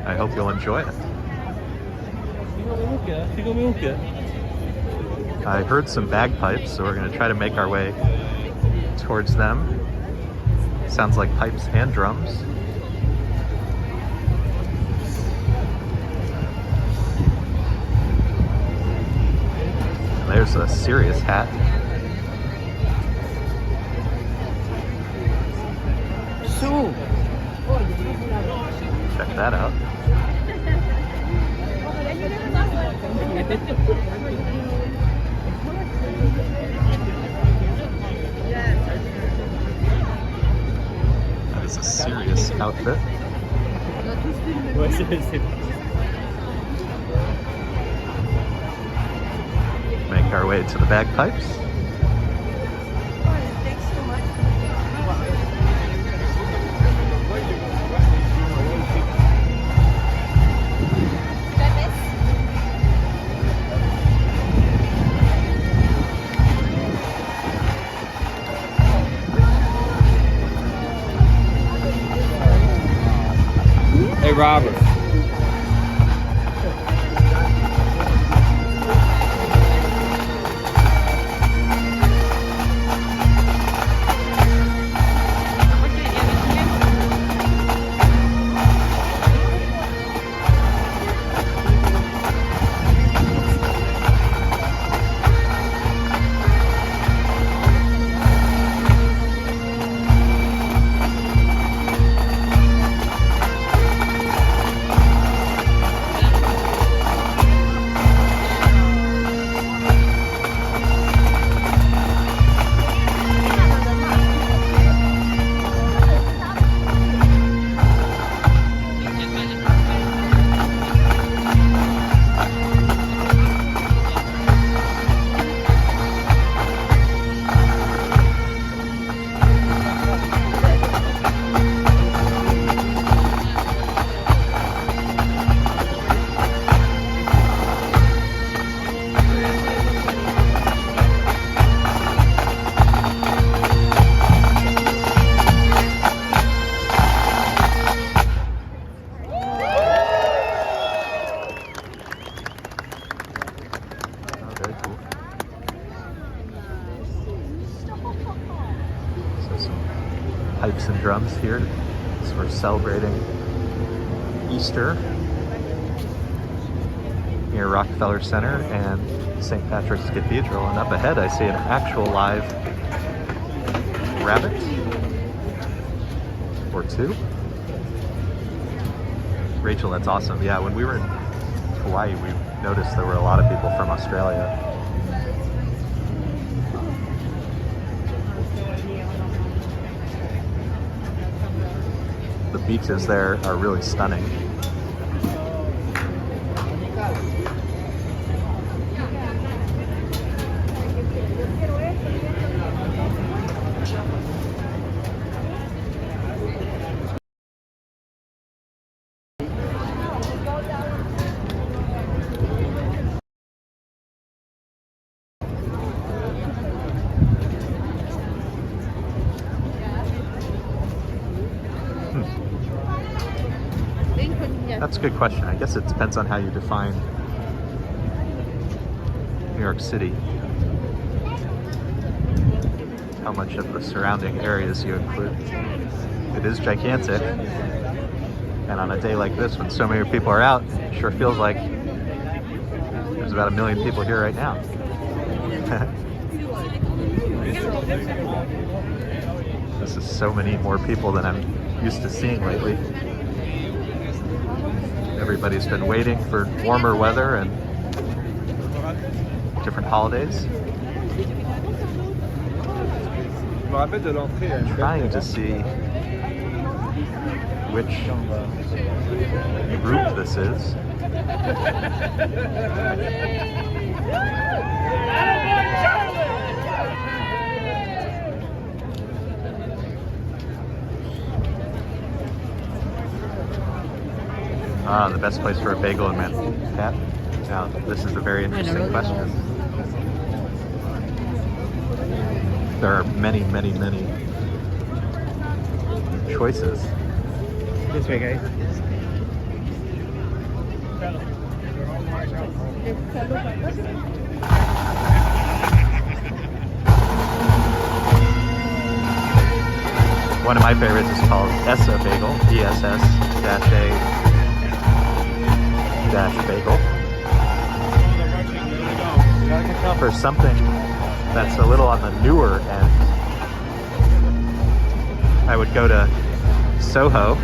I hope you'll enjoy it. I heard some bagpipes, so we're going to try to make our way towards them. Sounds like pipes and drums. And there's a serious hat. So, Check that out. That is a serious outfit. Make our way to the bagpipes. hey Robert. Pipes and drums here. So we're celebrating Easter near Rockefeller Center and St. Patrick's Cathedral. And up ahead I see an actual live rabbit or two. Rachel, that's awesome. Yeah, when we were in Hawaii, we noticed there were a lot of people from Australia. The beaches there are really stunning. That's a good question. I guess it depends on how you define York City, how much of the surrounding areas you include. It is gigantic, and on a day like this when so many people are out, it sure feels like there's about 1 million people here right now. This is so many more people than I'm used to seeing lately. Everybody's been waiting for warmer weather and different holidays. Trying to see which group this is. The best place for a bagel in Manhattan? Now, this is a very interesting question. There are many, many, many choices. This way, guys. One of my favorites is called ESSA Bagel, ESS-A-bagel. For something that's a little on the newer end, I would go to Soho,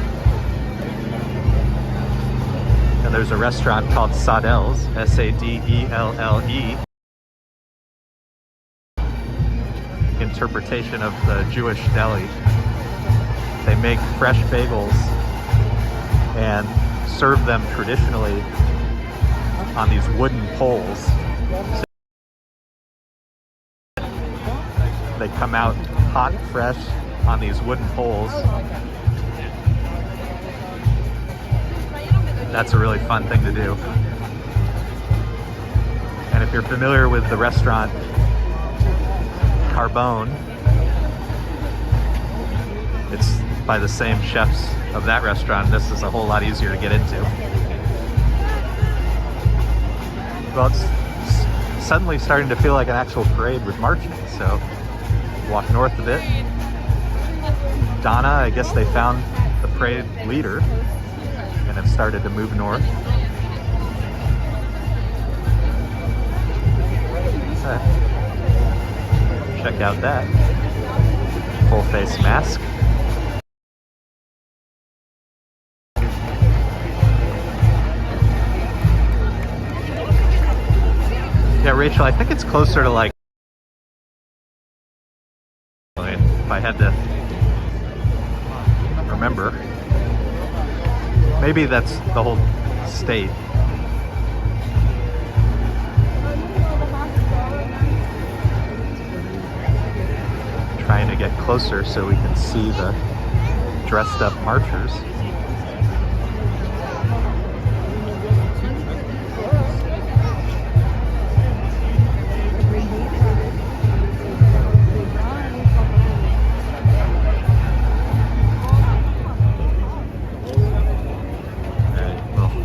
and there's a restaurant called Sadelle's, S-A-D-E-L-L-E, interpretation of the Jewish deli. They make fresh bagels and serve them traditionally on these wooden poles. They come out hot, fresh on these wooden poles. That's a really fun thing to do. And if you're familiar with the restaurant Carbone, it's by the same chefs of that restaurant. This is a whole lot easier to get into. Well, it's suddenly starting to feel like an actual parade with marching, so walk north a bit. Donna, I guess they found the parade leader and have started to move north. Check out that full face mask. Yeah, Rachel, I think it's closer to like, if I had to remember, maybe that's the whole state. Trying to get closer so we can see the dressed up marchers.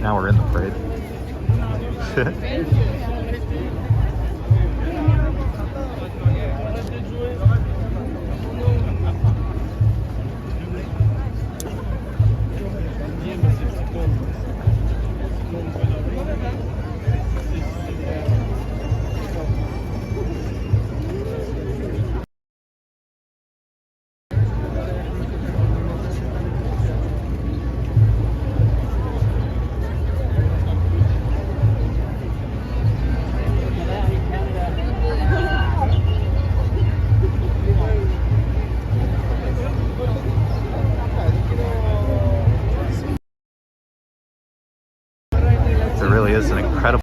Now we're in the parade. It really is an incredible.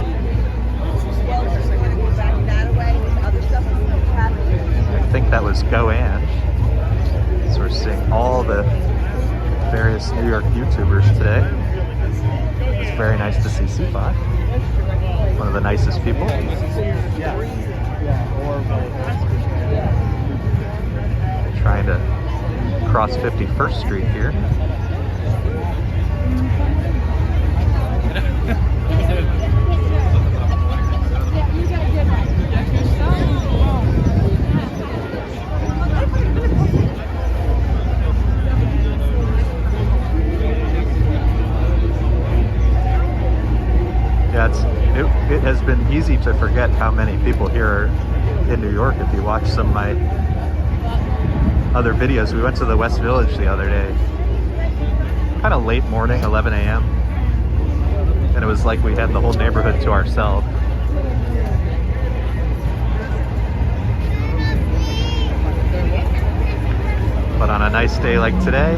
I think that was Go Ange. So we're seeing all the various New York YouTubers today. It's very nice to see C5, one of the nicest people. Trying to cross 51st Street here. easy to forget how many people here are in New York if you watch some of my other videos. We went to the West Village the other day, kind of late morning, 11 a.m. And it was like we had the whole neighborhood to ourselves. But on a nice day like today,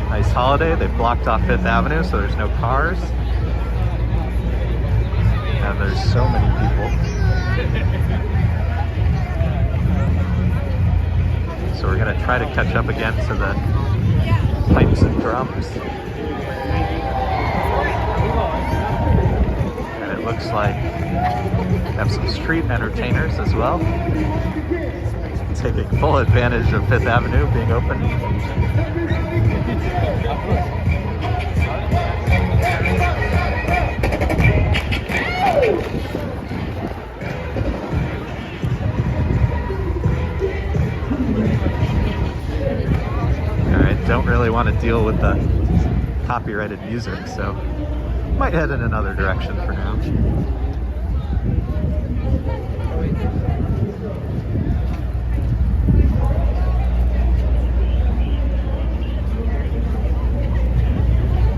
nice holiday, they blocked off Fifth Avenue so there's no cars. And there's so many people. So we're gonna try to catch up again to the pipes and drums. And it looks like we have some street entertainers as well, taking full advantage of Fifth Avenue being open. Alright, don't really want to deal with the copyrighted music, so might head in another direction for now.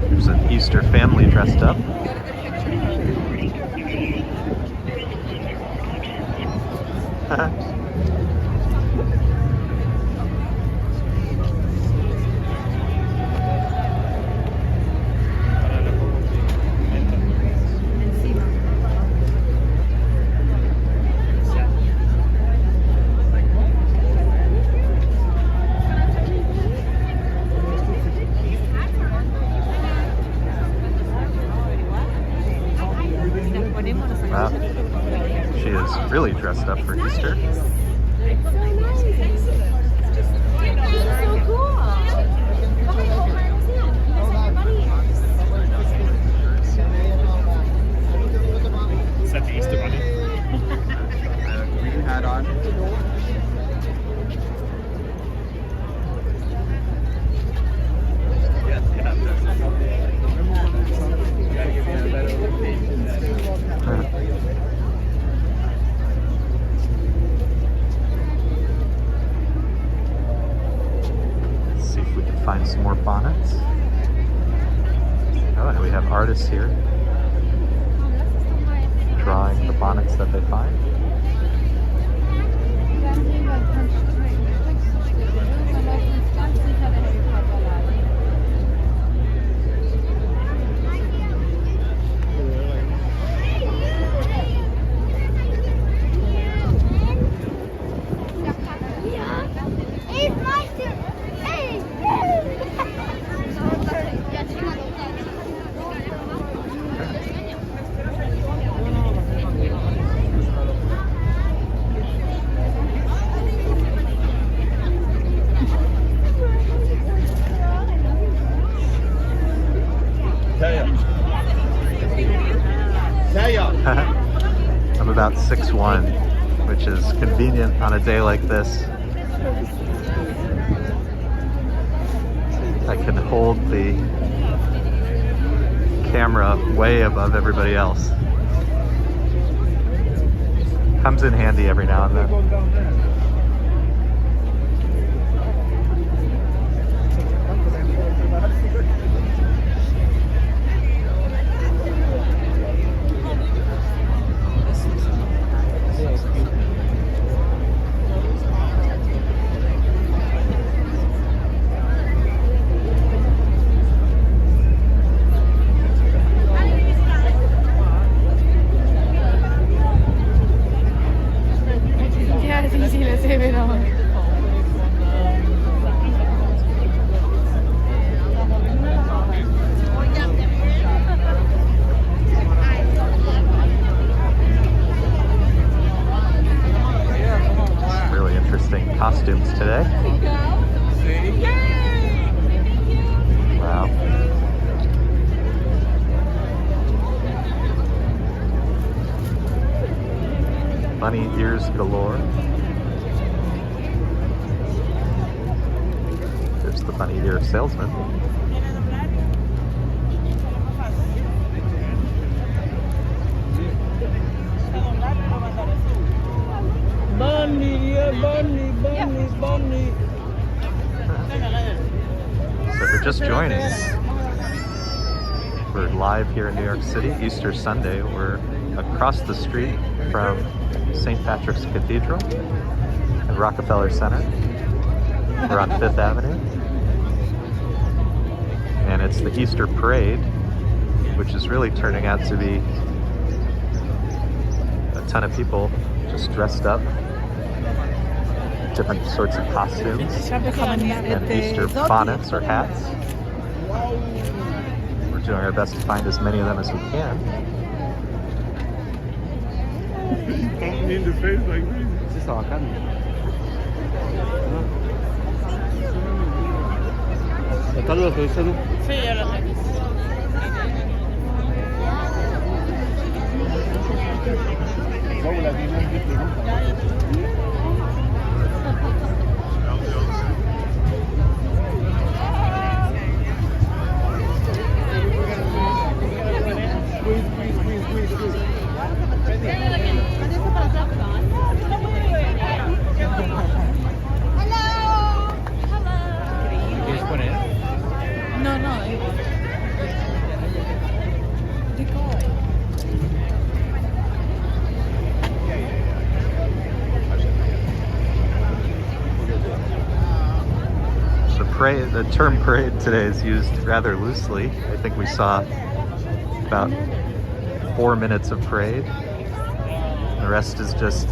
There's an Easter family dressed up. Wow, she is really dressed up for Easter. Is that the Easter bunny? Green hat on. Let's see if we can find some more bonnets. Oh, and we have artists here drawing the bonnets that they find. I'm about 6'1", which is convenient on a day like this. I can hold the camera way above everybody else. Comes in handy every now and then. Really interesting costumes today. Wow. Bunny ears galore. There's the bunny ear salesman. just joining, we're live here in New York City, Easter Sunday. We're across the street from St. Patrick's Cathedral at Rockefeller Center. We're on 5th Avenue. And it's the Easter Parade, which is really turning out to be a ton of people just dressed up, different sorts of costumes, and Easter bonnets or hats. We're doing our best to find as many of them as we can. In the face like this. C'est ça, calme. Está lo que ¿no? Sí, ya lo tengo. ¿Quieres poner? No, no, Parade, the term parade today is used rather loosely. I think we saw about 4 minutes of parade. The rest is just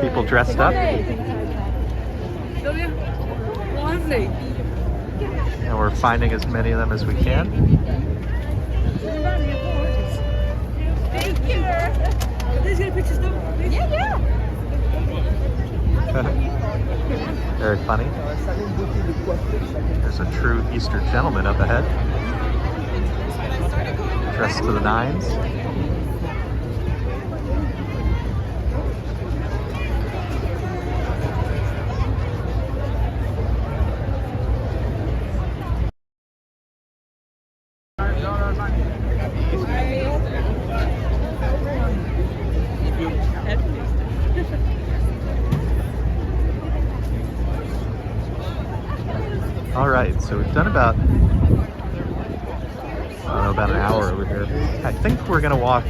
people dressed up. And we're finding as many of them as we can. Thank you. Please get pictures though. Yeah. Very funny. There's a true Easter gentleman up ahead, dressed to the nines. All right, so we've done about, I don't know, about an hour over here. I think we're gonna walk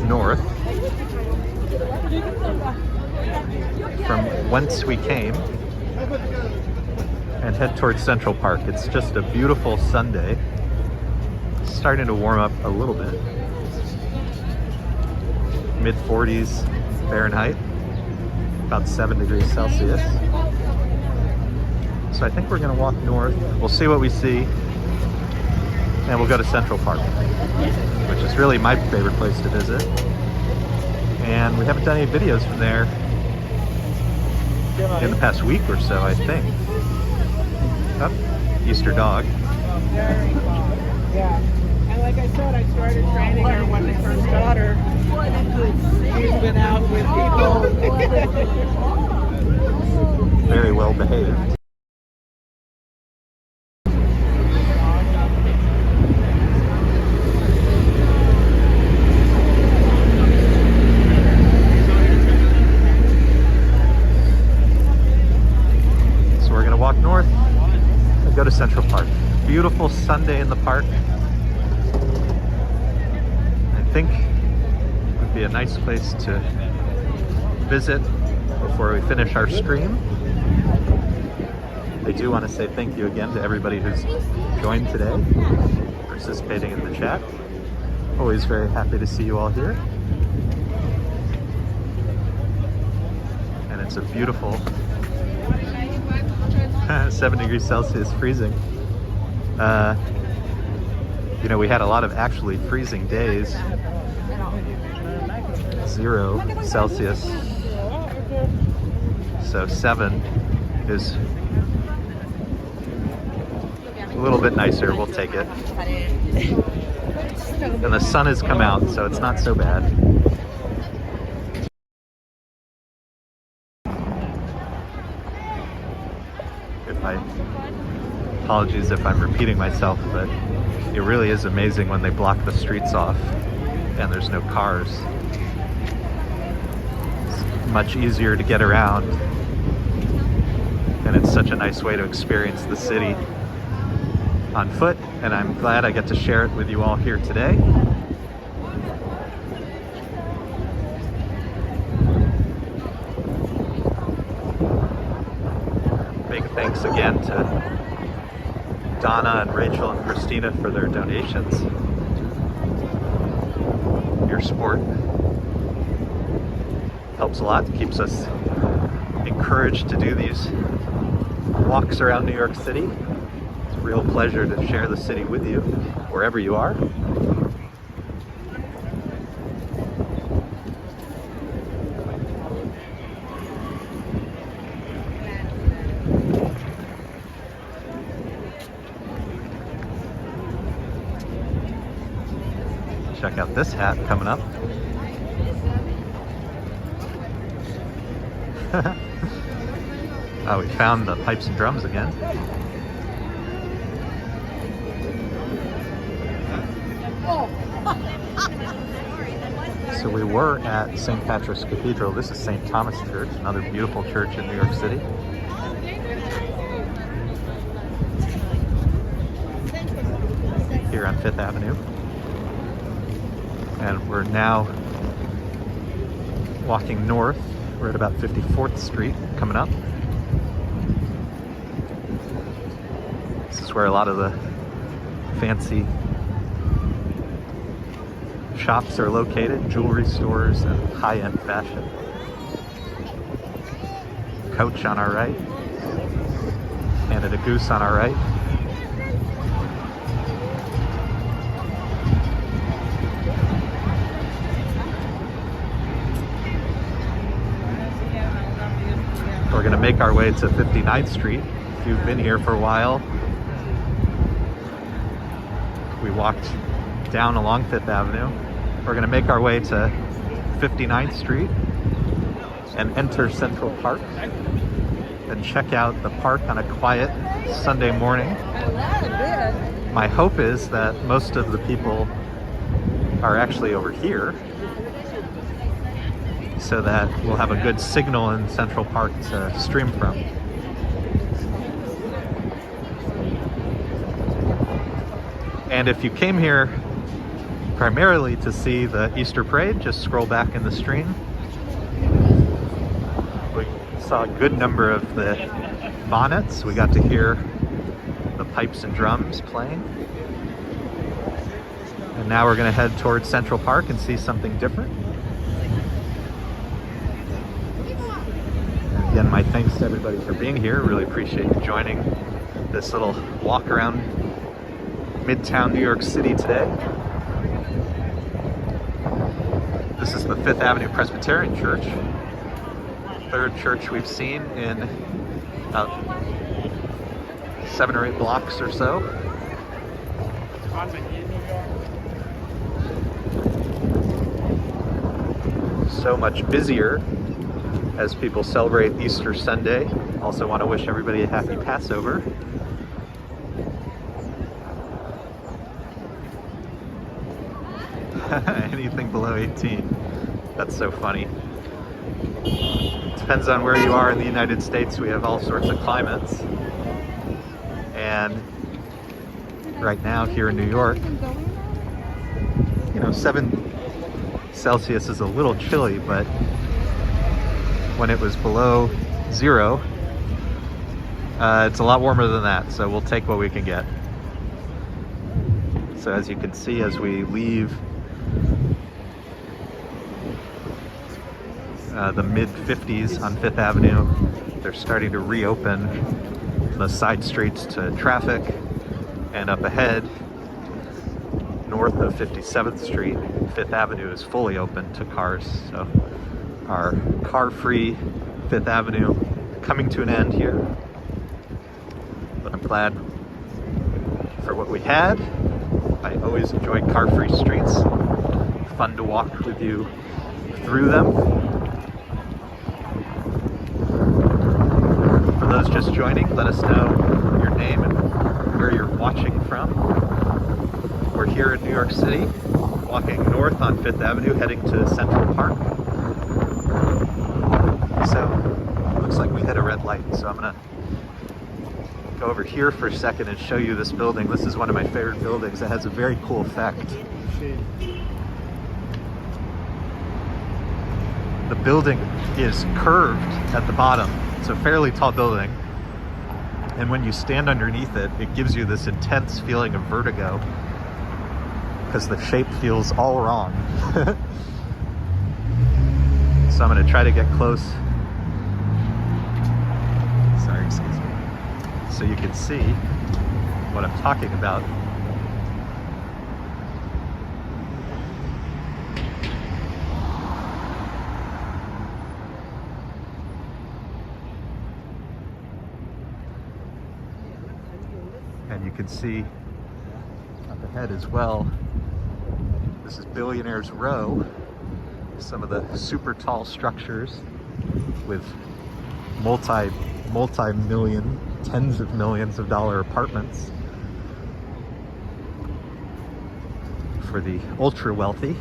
north from whence we came and head towards Central Park. It's just a beautiful Sunday. It's starting to warm up a little bit. Mid-40s Fahrenheit, about 7 degrees Celsius. So I think we're going to walk north. We'll see what we see, and we'll go to Central Park, which is really my favorite place to visit. And we haven't done any videos from there in the past week or so, I think. Oh, Easter dog. Yeah. And like I said, I started training her when I first got her. She's been out with people. Very well behaved. Walk north and go to Central Park. Beautiful Sunday in the park. I think it would be a nice place to visit before we finish our stream. I do want to say thank you again to everybody who's joined today, participating in the chat. Always very happy to see you all here. And it's a beautiful 7 degrees Celsius, freezing. You know, we had a lot of actually freezing days. 0 Celsius. So 7 is a little bit nicer. We'll take it. And the sun has come out, so it's not so bad. Apologies if I'm repeating myself, but it really is amazing when they block the streets off and there's no cars. It's much easier to get around And it's such a nice way to experience the city on foot, and I'm glad I get to share it with you all here today. Big thanks again to Donna and Rachel and Christina for their donations. Your support helps a lot, keeps us encouraged to do these walks around New York City. It's a real pleasure to share the city with you wherever you are. Check out this hat coming up. Oh, we found the pipes and drums again. So we were at St. Patrick's Cathedral. This is St. Thomas Church, another beautiful church in New York City. Here on Fifth Avenue. And we're now walking north. We're at about 54th Street coming up. This is where a lot of the fancy shops are located, jewelry stores and high-end fashion. Coach on our right, Canada Goose on our right. We're going to make our way to 59th Street. If you've been here for a while, we walked down along Fifth Avenue. We're going to make our way to 59th Street and enter Central Park and check out the park on a quiet Sunday morning. My hope is that most of the people are actually over here, so that we'll have a good signal in Central Park to stream from. And if you came here primarily to see the Easter Parade, just scroll back in the stream. We saw a good number of the Bonnets. We got to hear the pipes and drums playing. And now we're going to head towards Central Park and see something different. Again, my thanks to everybody for being here. Really appreciate you joining this little walk around Midtown New York City today. This is the Fifth Avenue Presbyterian Church. Third church we've seen in about 7 or 8 blocks or so. So much busier as people celebrate Easter Sunday. Also want to wish everybody a happy Passover. Anything below 18. That's so funny. Depends on where you are in the United States. We have all sorts of climates. And right now here in New York, 7 Celsius is a little chilly, but when it was below 0, it's a lot warmer than that, so we'll take what we can get. So as you can see, as we leave the mid-50s on Fifth Avenue, they're starting to reopen the side streets to traffic, and up ahead, north of 57th Street, Fifth Avenue is fully open to cars. So our car-free Fifth Avenue coming to an end here. But I'm glad for what we had. I always enjoy car-free streets. Fun to walk with you through them. For those just joining, let us know your name and where you're watching from. We're here in New York City, walking north on Fifth Avenue, heading to Central Park. So, looks like we hit a red light, so I'm gonna go over here for a second and show you this building. This is one of my favorite buildings. It has a very cool effect. The building is curved at the bottom. It's a fairly tall building. And when you stand underneath it, it gives you this intense feeling of vertigo because the shape feels all wrong. So I'm going to try to get close. Sorry, excuse me. So you can see what I'm talking about. And you can see up ahead as well, this is Billionaire's Row, some of the super tall structures with multi-million, tens of millions of dollar apartments for the ultra wealthy.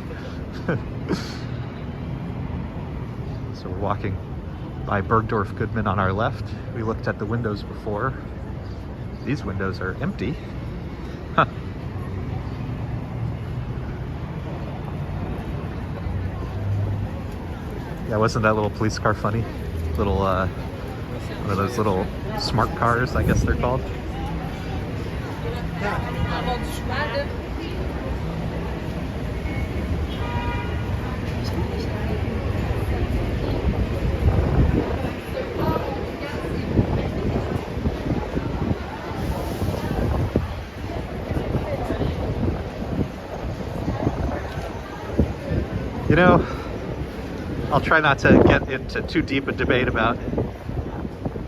So we're walking by Bergdorf Goodman on our left. We looked at the windows before. These windows are empty. Huh. Yeah, wasn't that little police car funny? Little, one of those little smart cars, I guess they're called. You know, I'll try not to get into too deep a debate about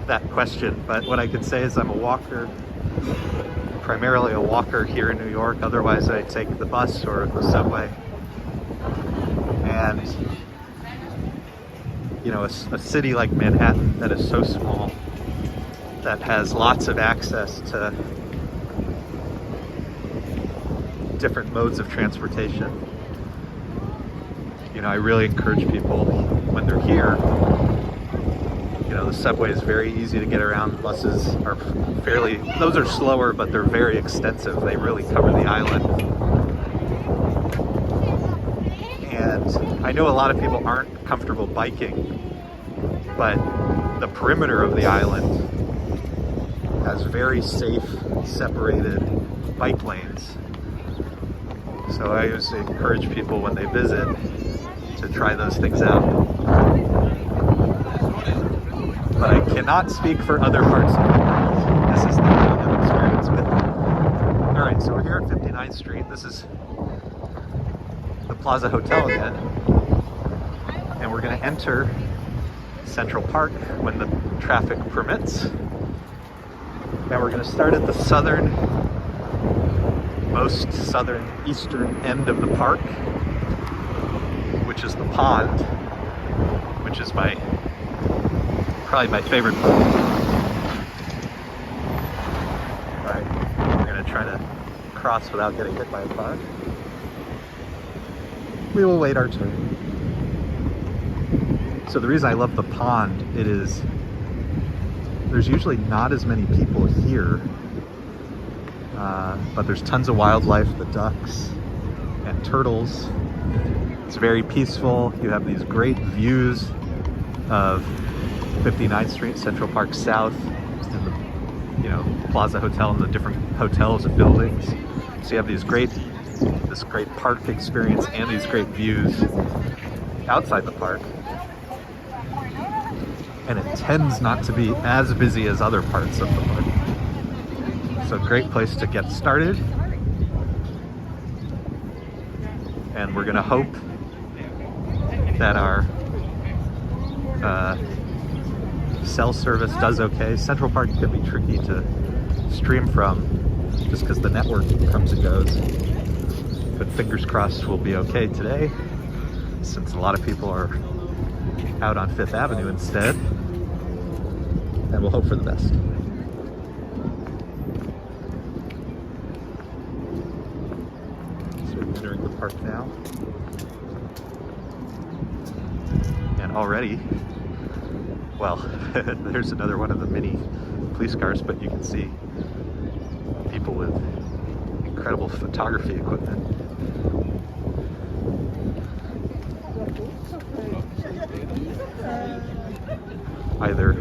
that question, but what I can say is I'm a walker, primarily a walker here in New York. Otherwise I take the bus or the subway. And, you know, a city like Manhattan that is so small, that has lots of access to different modes of transportation. You know, I really encourage people when they're here, you know, the subway is very easy to get around. Buses are fairly, those are slower, but they're very extensive. They really cover the island. And I know a lot of people aren't comfortable biking, but the perimeter of the island has very safe, separated bike lanes. So I always encourage people when they visit to try those things out. But I cannot speak for other parts of the world. This is the kind of experience with it. Alright, so we're here at 59th Street. This is the Plaza Hotel again. And we're going to enter Central Park when the traffic permits. And we're going to start at the most southern-eastern end of the park, which is the pond, which is probably my favorite part. Alright, we're going to try to cross without getting hit by a car. We will wait our turn. So the reason I love the pond, there's usually not as many people here, but there's tons of wildlife, the ducks and turtles. It's very peaceful. You have these great views of 59th Street, Central Park South, and the, you know, Plaza Hotel and the different hotels and buildings. So you have this great park experience and these great views outside the park. And it tends not to be as busy as other parts of the park. So great place to get started. And we're gonna hope that our cell service does okay. Central Park can be tricky to stream from just because the network comes and goes. But fingers crossed we'll be okay today, since a lot of people are out on Fifth Avenue instead. And we'll hope for the best. So we're entering the park now. And already Well, there's another one of the mini police cars, but you can see people with incredible photography equipment. Either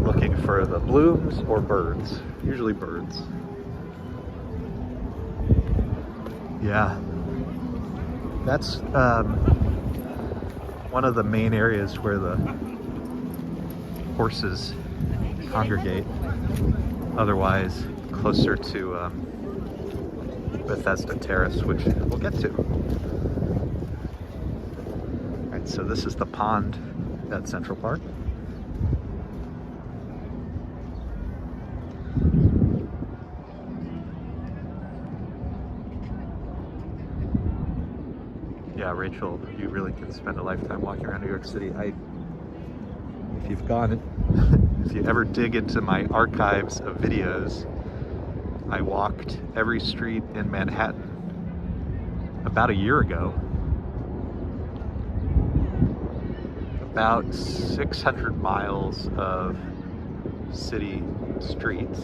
looking for the blooms or birds, usually birds. Yeah, that's one of the main areas where the horses congregate. Otherwise, closer to Bethesda Terrace, which we'll get to. All right, so this is the pond at Central Park. Yeah, Rachel, you really can spend a lifetime walking around New York City. If you've gone, if you ever dig into my archives of videos, I walked every street in Manhattan about a year ago. About 600 miles of city streets.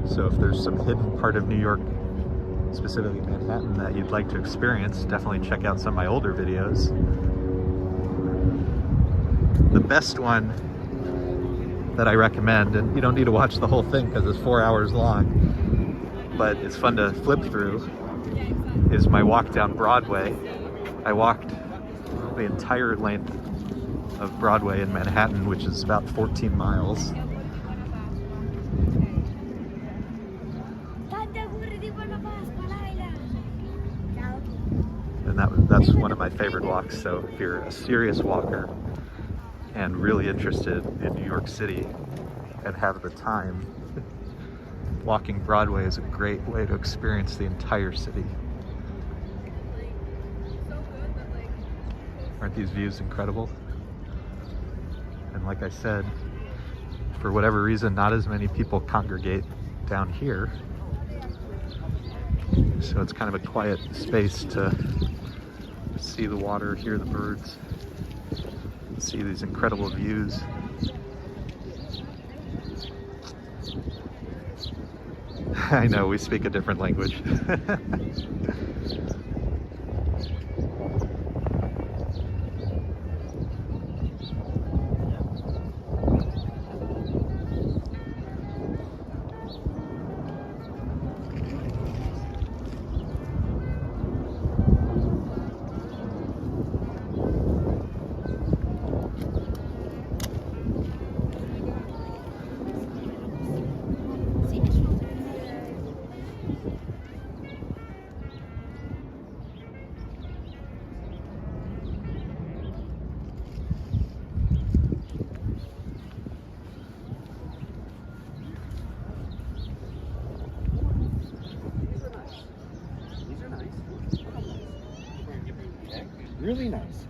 So if there's some hidden part of New York, specifically Manhattan, that you'd like to experience, definitely check out some of my older videos. The best one that I recommend, and you don't need to watch the whole thing because it's 4 hours long, but it's fun to flip through, is my walk down Broadway. I walked the entire length of Broadway in Manhattan, which is about 14 miles. And that's one of my favorite walks. So if you're a serious walker and really interested in New York City and have the time, walking Broadway is a great way to experience the entire city. Aren't these views incredible? And like I said, for whatever reason, not as many people congregate down here. So it's kind of a quiet space to see the water, hear the birds, see these incredible views. I know, we speak a different language. Really nice.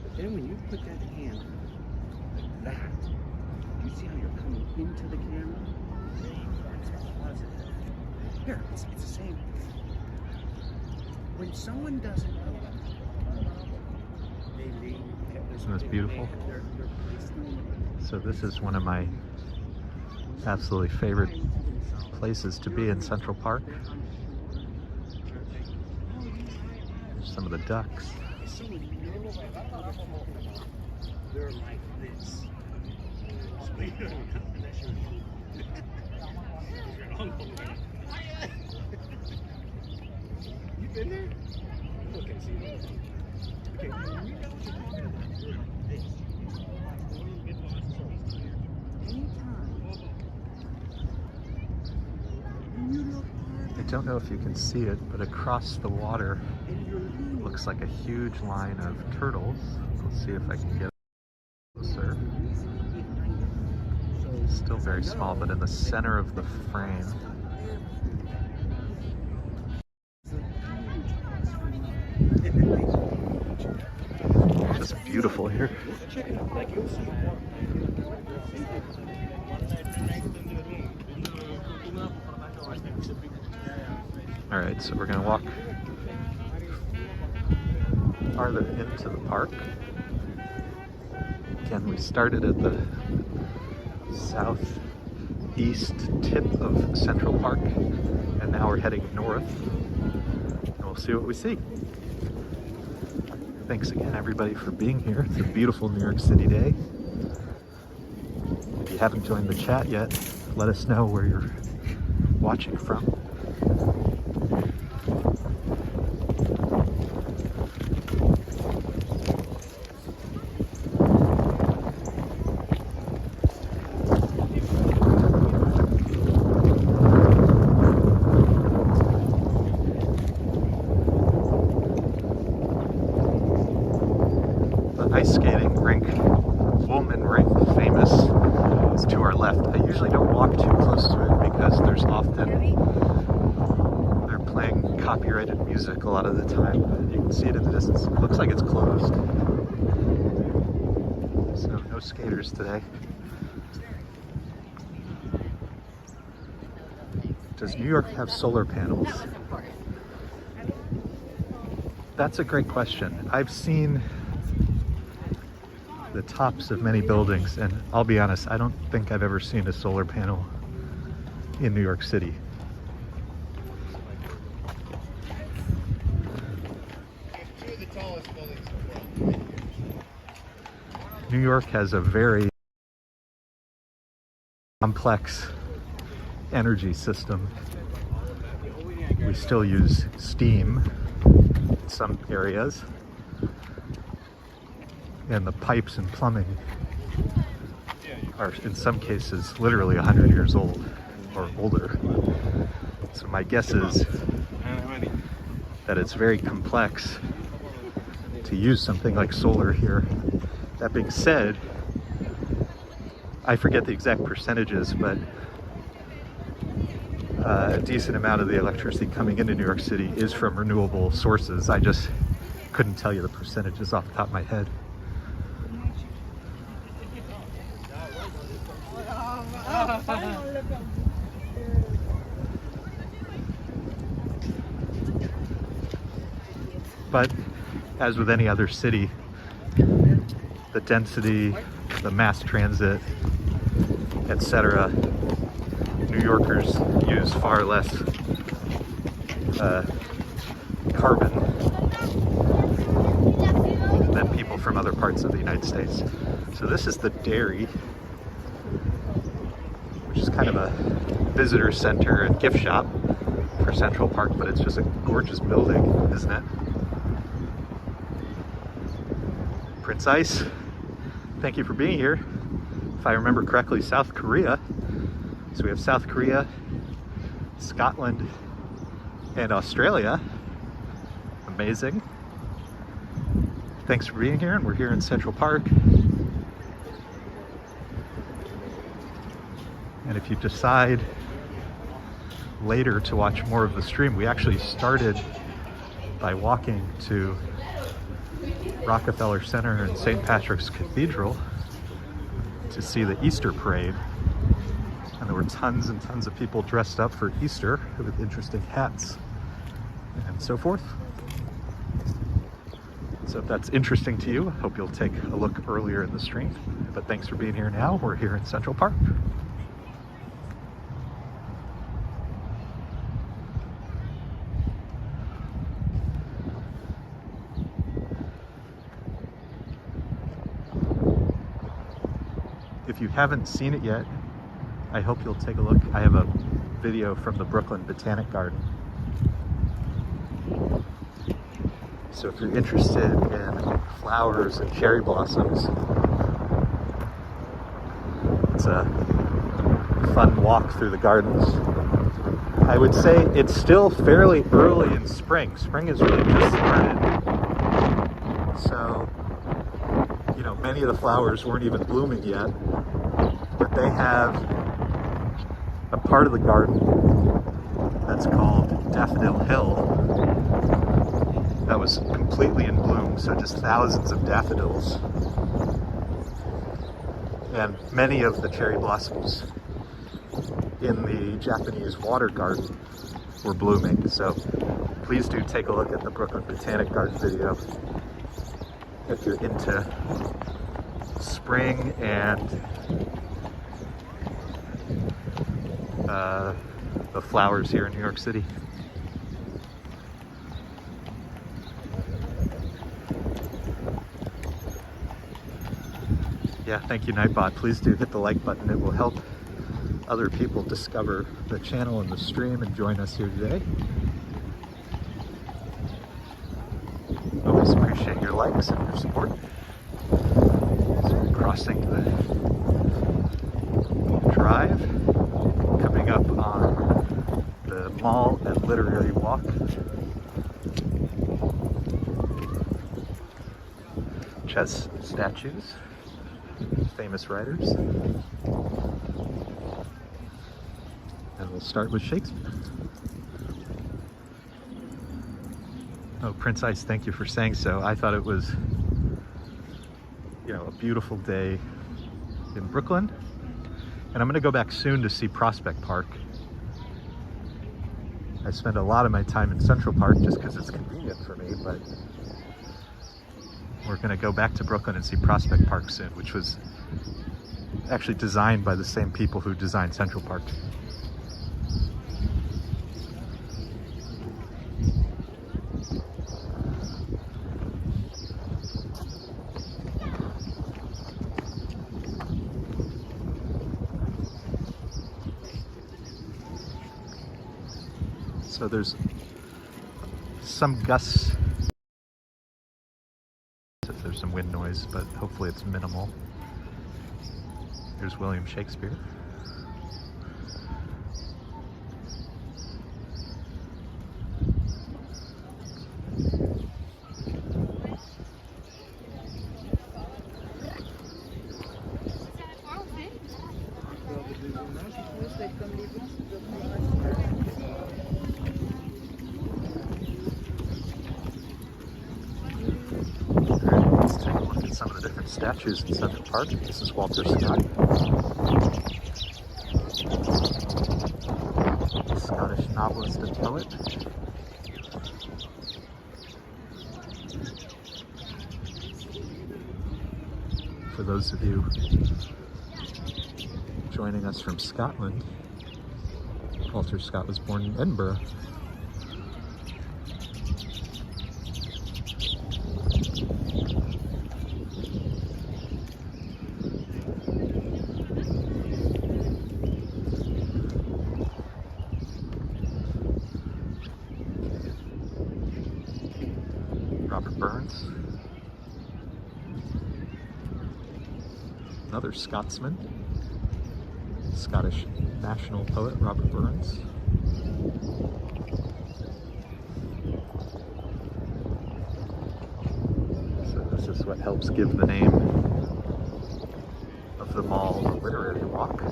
But then when you put that hand like that, you see how you're coming into the camera? Here, it's the same. When someone doesn't know, they lean. Isn't this beautiful? So this is one of my absolutely favorite places to be in Central Park. There's some of the ducks. They're like this. You been there? Look and see. Okay, you know what you're talking about. You're like this. I don't know if you can see it, but across the water looks like a huge line of turtles. Let's see if I can get closer. Still very small, but in the center of the frame, it's just beautiful here. All right, so we're gonna walk farther into the park. Again, we started at the southeast tip of Central Park, and now we're heading north, and we'll see what we see. Thanks again, everybody, for being here. It's a beautiful New York City day. If you haven't joined the chat yet, let us know where you're watching from. Ice skating rink, Woolman Rink, famous, is to our left. I usually don't walk too close to it because there's often, they're playing copyrighted music a lot of the time. You can see it in the distance. It looks like it's closed. So no skaters today. Does New York have solar panels? That's a great question. I've seen the tops of many buildings, and I'll be honest, I don't think I've ever seen a solar panel in New York City. New York has a very complex energy system. We still use steam in some areas, and the pipes and plumbing are in some cases literally 100 years old or older. So my guess is that it's very complex to use something like solar here. That being said, I forget the exact percentages, but a decent amount of the electricity coming into New York City is from renewable sources. I just couldn't tell you the percentages off the top of my head. But as with any other city, the density, the mass transit, etc., New Yorkers use far less carbon than people from other parts of the United States. So this is the dairy, which is kind of a visitor center and gift shop for Central Park, but it's just a gorgeous building, isn't it? Prince Ice, thank you for being here. If I remember correctly, South Korea. So we have South Korea, Scotland, and Australia. Amazing. Thanks for being here, and we're here in Central Park. And if you decide later to watch more of the stream, we actually started by walking to Rockefeller Center and St. Patrick's Cathedral to see the Easter parade. And there were tons and tons of people dressed up for Easter with interesting hats and so forth. So if that's interesting to you, I hope you'll take a look earlier in the stream. But thanks for being here now. We're here in Central Park. If you haven't seen it yet, I hope you'll take a look. I have a video from the Brooklyn Botanic Garden. So if you're interested in flowers and cherry blossoms, it's a fun walk through the gardens. I would say it's still fairly early in spring. Spring has really just started. So, you know, many of the flowers weren't even blooming yet, but they have a part of the garden that's called Daffodil Hill that was completely in bloom, so just thousands of daffodils. And many of the cherry blossoms in the Japanese water garden were blooming. So please do take a look at the Brooklyn Botanic Garden video if you're into spring and the flowers here in New York City. Yeah, thank you, Nightbot. Please do hit the like button. It will help other people discover the channel and the stream and join us here today. Always appreciate your likes and your support. So we're crossing the drive, coming up on the Mall and Literary Walk. Which has statues, famous writers. And we'll start with Shakespeare. Oh, Prince Ice, thank you for saying so. I thought it was, a beautiful day in Brooklyn. And I'm gonna go back soon to see Prospect Park. I spend a lot of my time in Central Park just because it's convenient for me, but we're gonna go back to Brooklyn and see Prospect Park soon, which was actually designed by the same people who designed Central Park. So there's some gusts, if there's some wind noise, but hopefully it's minimal. Here's William Shakespeare. Let's take a look at some of the different statues in Central Park. This is Walter Scott, Scottish novelist and poet. For those of you joining us from Scotland, Walter Scott was born in Edinburgh. Robert Burns, another Scotsman, Scottish national poet Robert Burns. So this is what helps give the name of the mall the Literary Walk.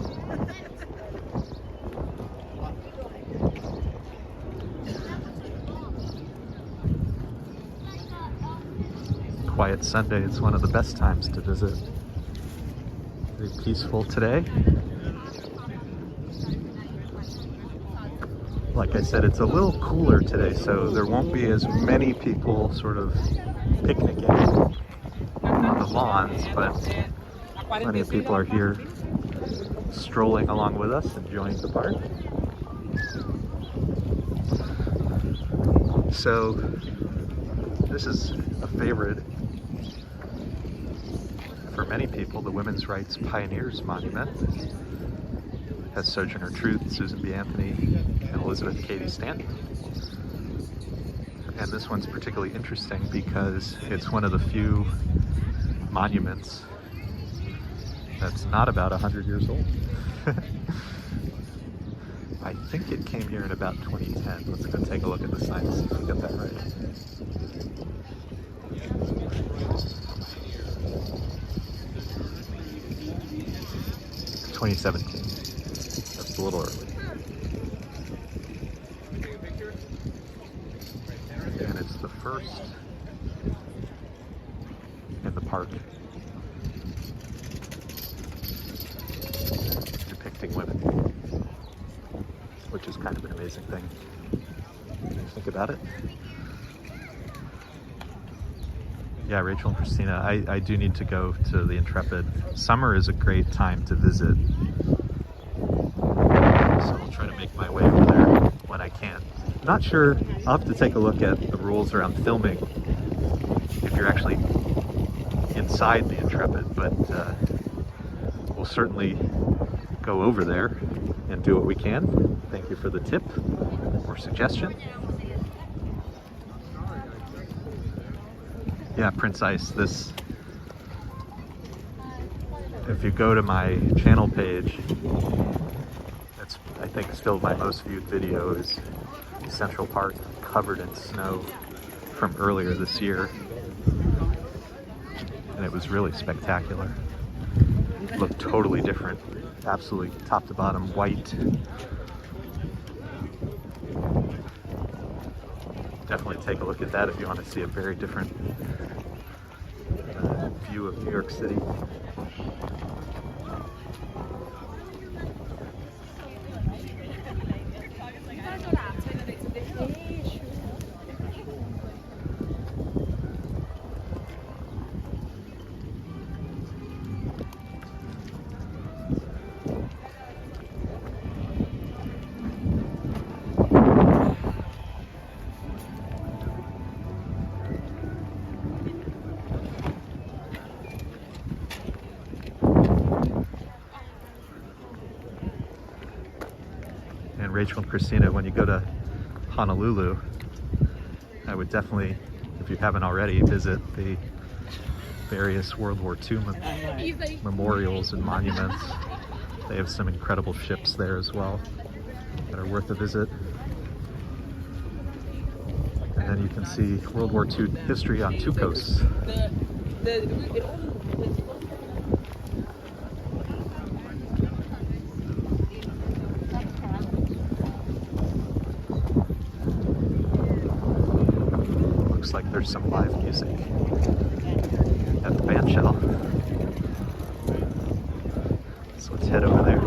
Quiet Sunday, it's one of the best times to visit. Very peaceful today. Like I said, it's a little cooler today, so there won't be as many people sort of picnicking on the lawns, but plenty of people are here strolling along with us, enjoying the park. So this is a favorite for many people, the Women's Rights Pioneers Monument. It has Sojourner Truth, Susan B. Anthony, and Elizabeth Cady Stanton. And this one's particularly interesting because it's one of the few monuments that's not about 100 years old. I think it came here in about 2010. Let's go take a look at the sign and see if we get that right. 2017. That's a little early. And it's the first in the park depicting women, which is kind of an amazing thing when you think about it. Yeah, Rachel and Christina, I do need to go to the Intrepid. Summer is a great time to visit, so I'll try to make my way over there when I can. Not sure, I'll have to take a look at the rules around filming if you're actually inside the Intrepid, but we'll certainly go over there and do what we can. Thank you for the tip or suggestion. Yeah, Prince Ice, this, if you go to my channel page, that's, I think, still my most viewed video is Central Park covered in snow from earlier this year. And it was really spectacular. It looked totally different, absolutely top to bottom white. Definitely take a look at that if you want to see a very different view of New York City. Rachel and Christina, when you go to Honolulu, I would definitely, if you haven't already, visit the various World War II memorials and monuments. They have some incredible ships there as well that are worth a visit. And then you can see World War II history on two coasts. Like there's some live music at the band shell. So let's head over there.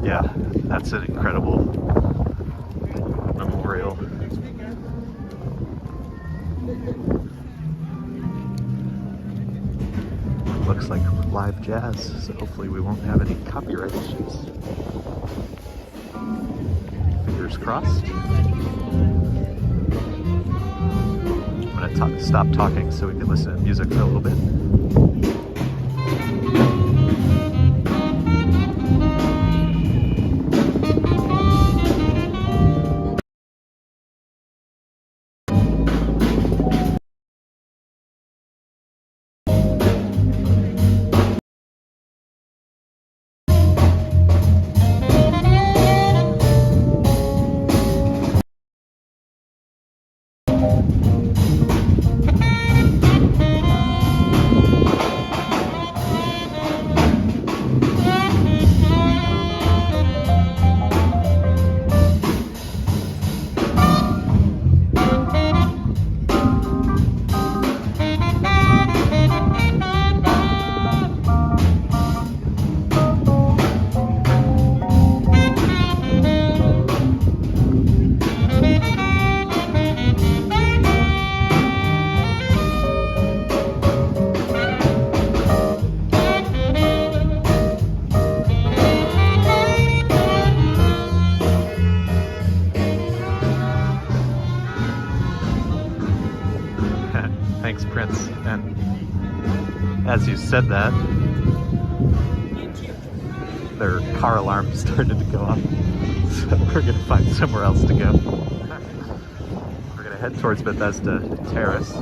Yeah, that's an incredible memorial. Looks like live jazz, so hopefully we won't have any copyright issues. Fingers crossed. I'm gonna stop talking so we can listen to music for a little bit. Thanks, Prince. And as you said that, their car alarm started to go off. So we're going to find somewhere else to go. We're going to head towards Bethesda Terrace.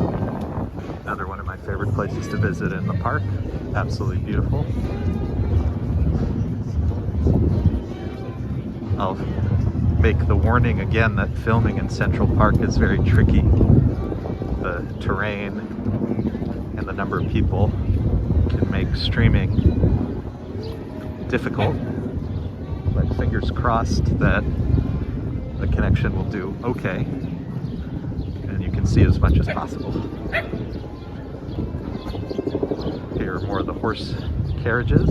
Another one of my favorite places to visit in the park. Absolutely beautiful. I'll make the warning again that filming in Central Park is very tricky. The terrain and the number of people can make streaming difficult, but fingers crossed that the connection will do okay and you can see as much as possible. Here are more of the horse carriages.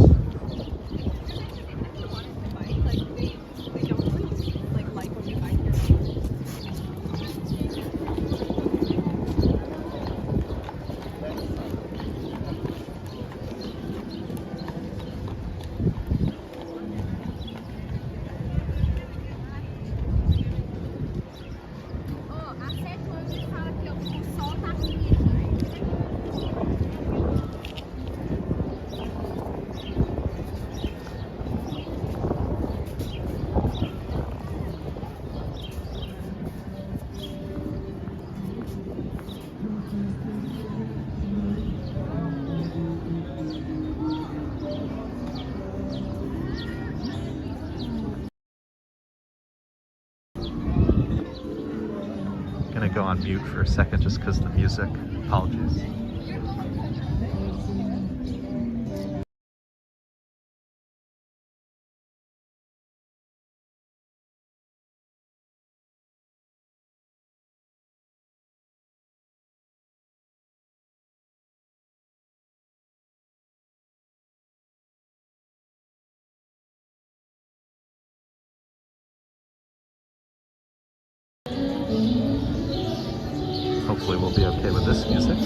to go on mute for a second just because of the music. Apologies. Hopefully we'll be okay with this music.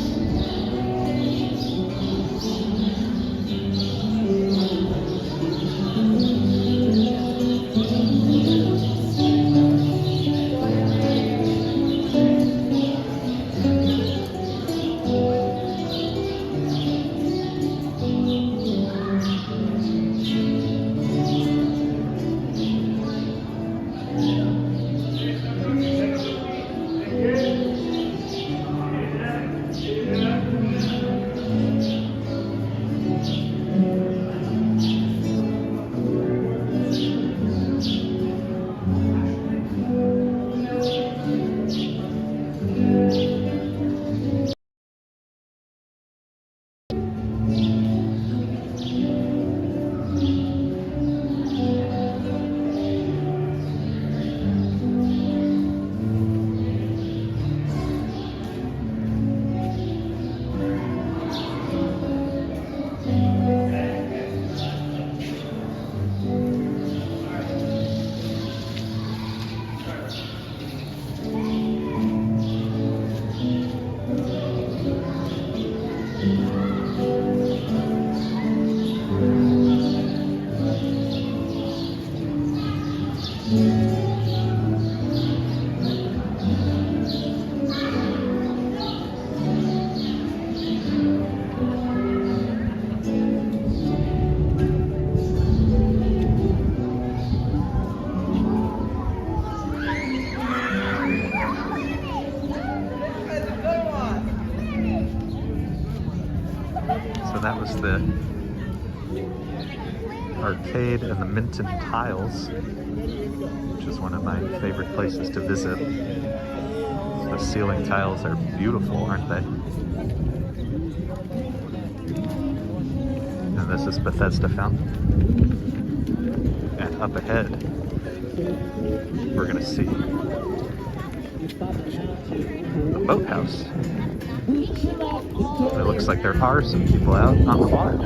So that was the arcade and the Minton Tiles, which is one of my favorite places to visit. The ceiling tiles are beautiful, aren't they? And this is Bethesda Fountain. And up ahead, we're gonna see the boathouse. It looks like there are some people out on the water.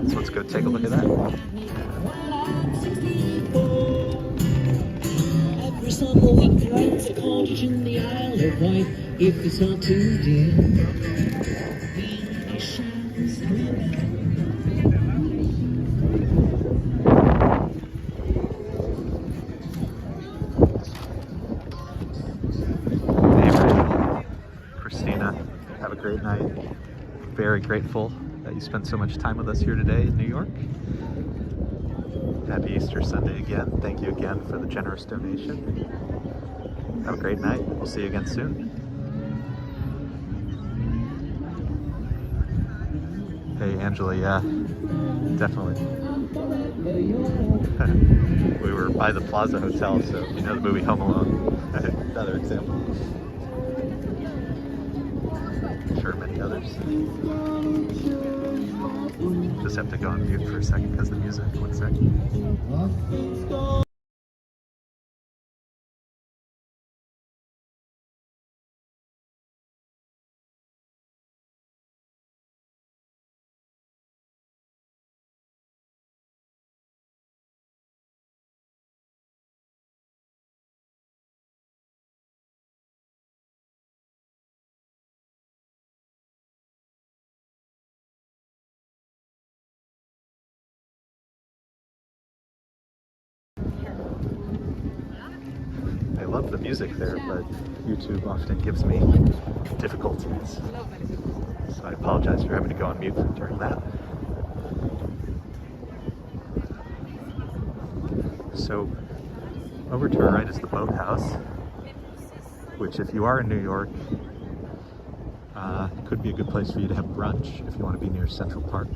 So let's go take a look at that. Every summer we create a cottage in the Isle of Wight. If it's not too dear, have a great night. Very grateful that you spent so much time with us here today in New York. Happy Easter Sunday again. Thank you again for the generous donation. Have a great night. We'll see you again soon. Hey Angela, yeah, definitely. We were by the Plaza Hotel, so you know the movie Home Alone. Another example. Sure, many others. Just have to go on mute for a second because of the music. 1 second. I love the music there, but YouTube often gives me difficulties. So I apologize for having to go on mute during that. So over to our right is the boathouse, which if you are in New York, could be a good place for you to have brunch if you want to be near Central Park.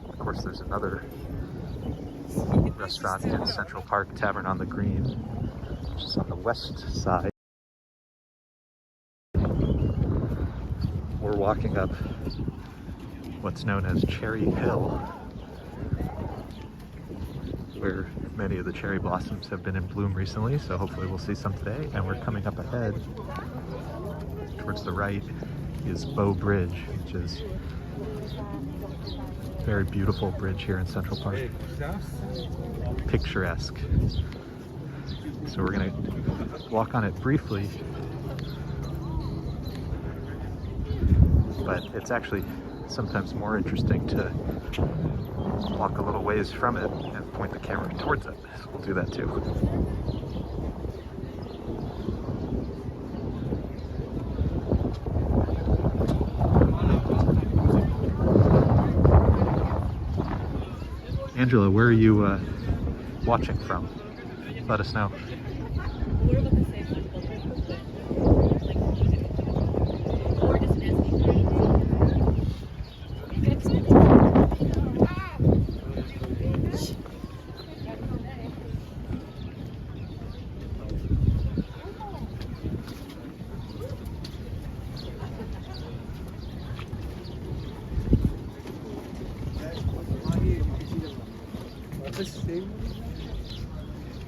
Of course, there's another restaurant in Central Park, Tavern on the Green, which is on the west side. We're walking up what's known as Cherry Hill, where many of the cherry blossoms have been in bloom recently, so hopefully we'll see some today. And we're coming up ahead. Towards the right is Bow Bridge, which is a very beautiful bridge here in Central Park. Picturesque. So we're gonna walk on it briefly, but it's actually sometimes more interesting to walk a little ways from it and point the camera towards it. So we'll do that too. Angela, where are you watching from? Let us know. We're about to say something like music, or just an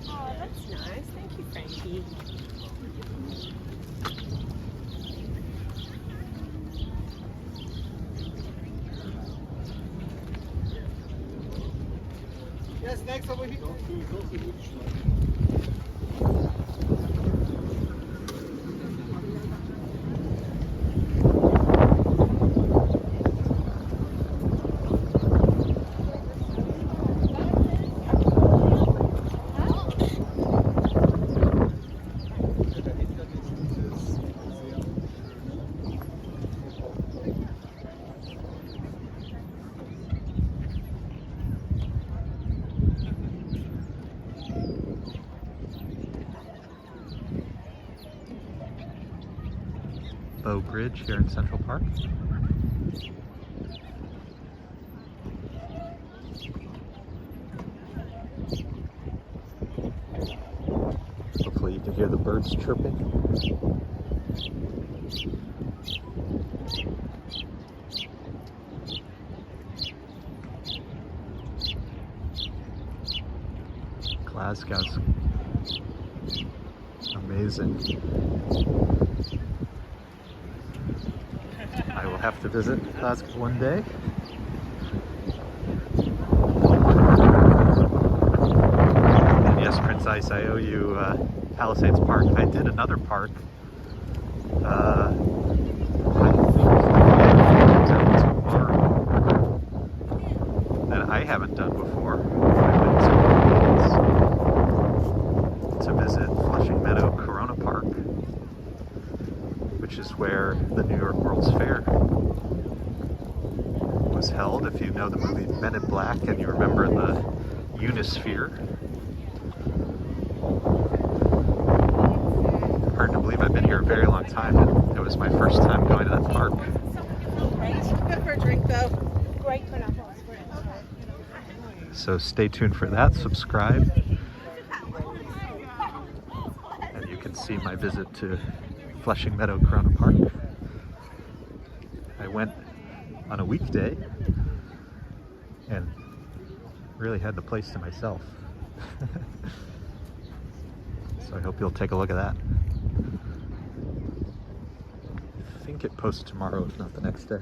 Oh, that's nice. Thank you, Frankie. Yes, next over here. Bow Bridge here in Central Park. Hopefully you can hear the birds chirping. Glasgow's amazing. I will have to visit Glasgow one day. And yes, Prince Ice, I owe you Palisades Park. I did another park. I think tomorrow that I haven't done before. I went to visit Flushing Meadow Corona Park, which is where the New York World's Fair was held. If you know the movie Men in Black and you remember the Unisphere. Hard to believe I've been here a very long time, and it was my first time going to that park. Good for a drink, though. Great for that. So stay tuned for that, subscribe, and you can see my visit to Flushing Meadow Corona Park. I went on a weekday and really had the place to myself. So I hope you'll take a look at that. I think it posts tomorrow, if not the next day.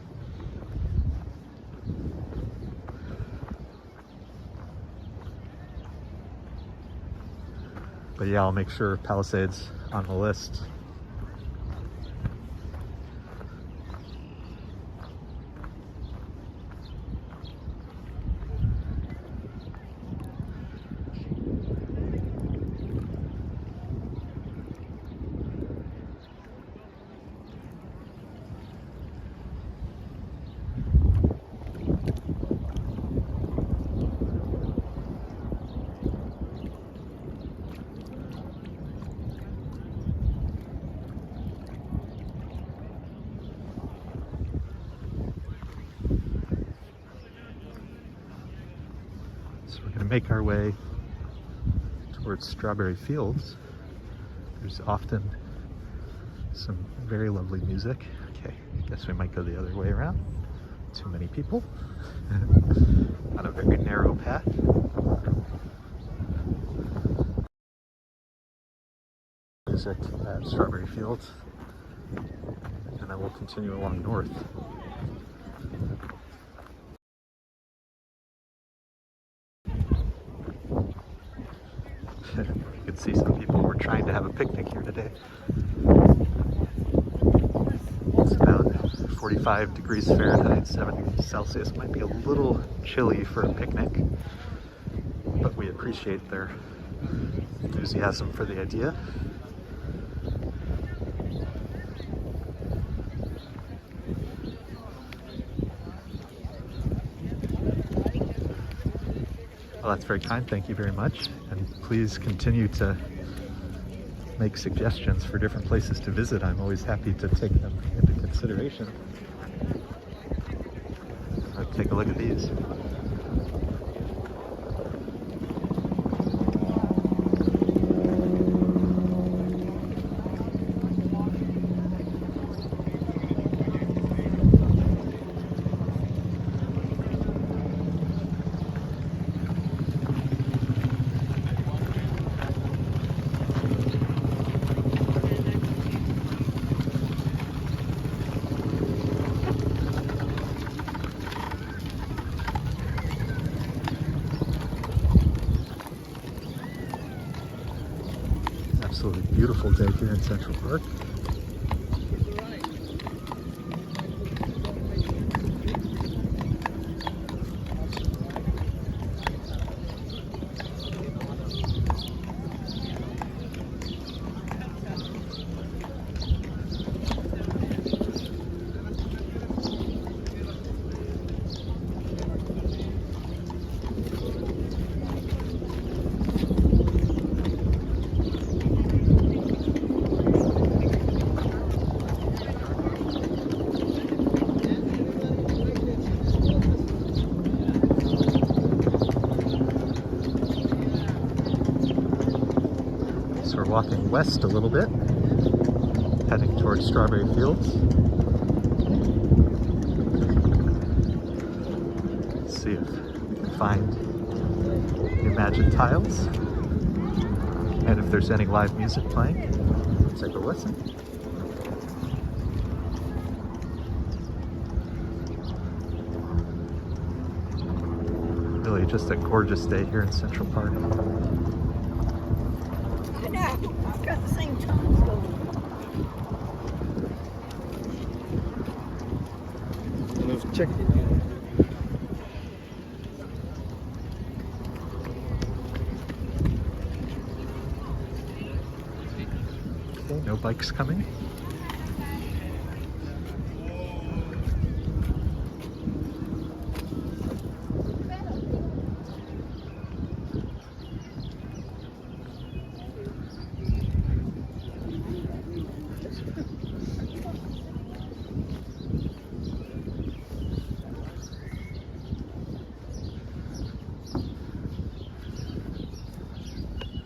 But yeah, I'll make sure Palisades on the list. So we're going to make our way towards Strawberry Fields, there's often some very lovely music. Okay, guess we might go the other way around. Too many people on a very narrow path. Music at Strawberry Fields, and then we'll continue along north. You can see some people were trying to have a picnic here today. It's about 45 degrees Fahrenheit, 7 degrees Celsius. Might be a little chilly for a picnic, but we appreciate their enthusiasm for the idea. Well, that's very kind. Thank you very much. And please continue to make suggestions for different places to visit. I'm always happy to take them into consideration. Take a look at these. Absolutely beautiful day here in Central Park. So we're walking west a little bit, heading towards Strawberry Fields. Let's see if we can find the Imagine tiles, and if there's any live music playing. Let's take a listen. Really just a gorgeous day here in Central Park. I've got the same tongue going. Let's check it. Okay, no bikes coming.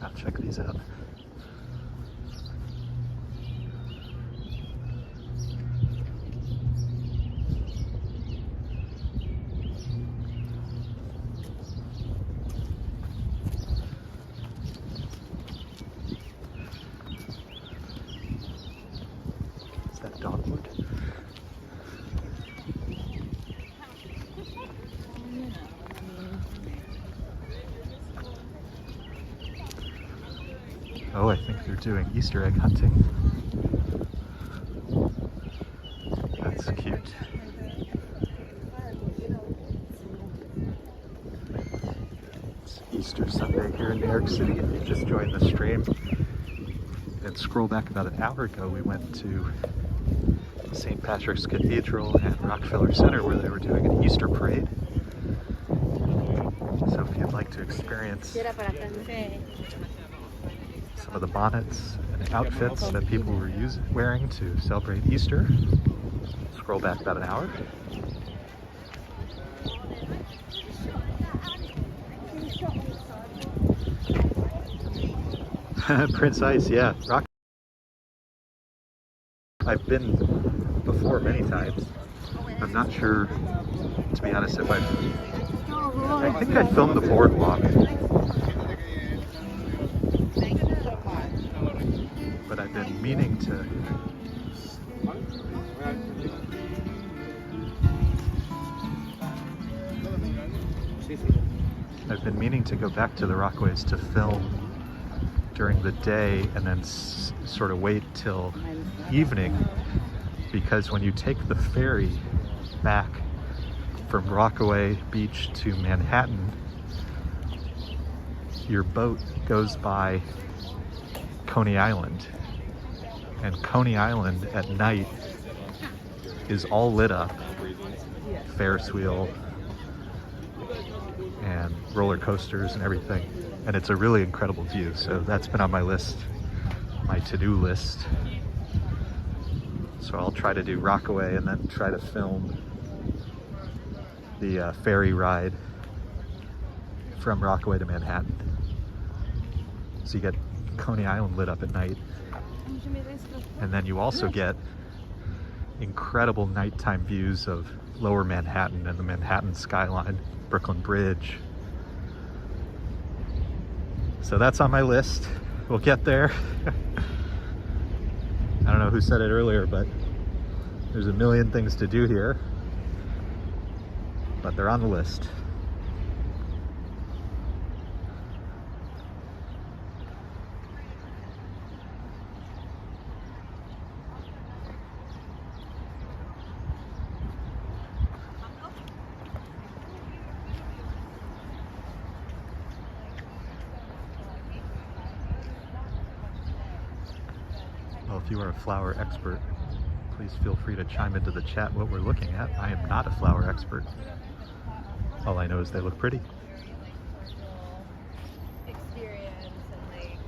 I'll check these out. Is that dogwood? Oh, I think they're doing Easter egg hunting. That's cute. It's Easter Sunday here in New York City. If you just joined the stream and scroll back about an hour ago, we went to St. Patrick's Cathedral and Rockefeller Center where they were doing an Easter parade. So if you'd like to experience some of the bonnets and outfits that people were wearing to celebrate Easter, scroll back about an hour. Prince Ice, yeah. Rock. I've been before many times. I'm not sure, to be honest, if I think I filmed the boardwalk. But I've been meaning to. I've been meaning to go back to the Rockaways to film during the day and then sort of wait till evening, because when you take the ferry back from Rockaway Beach to Manhattan, your boat goes by Coney Island, and Coney Island at night is all lit up, Ferris wheel and roller coasters and everything, and it's a really incredible view. So that's been on my list, my to-do list. So I'll try to do Rockaway and then try to film the ferry ride from Rockaway to Manhattan. So you get Coney Island lit up at night, and then you also get incredible nighttime views of lower Manhattan and the Manhattan skyline, Brooklyn Bridge. So that's on my list. We'll get there. I don't know who said it earlier, but there's a million things to do here, but they're on the list. Well, if you are a flower expert, please feel free to chime into the chat what we're looking at. I am not a flower expert. All I know is they look pretty. Experience and like.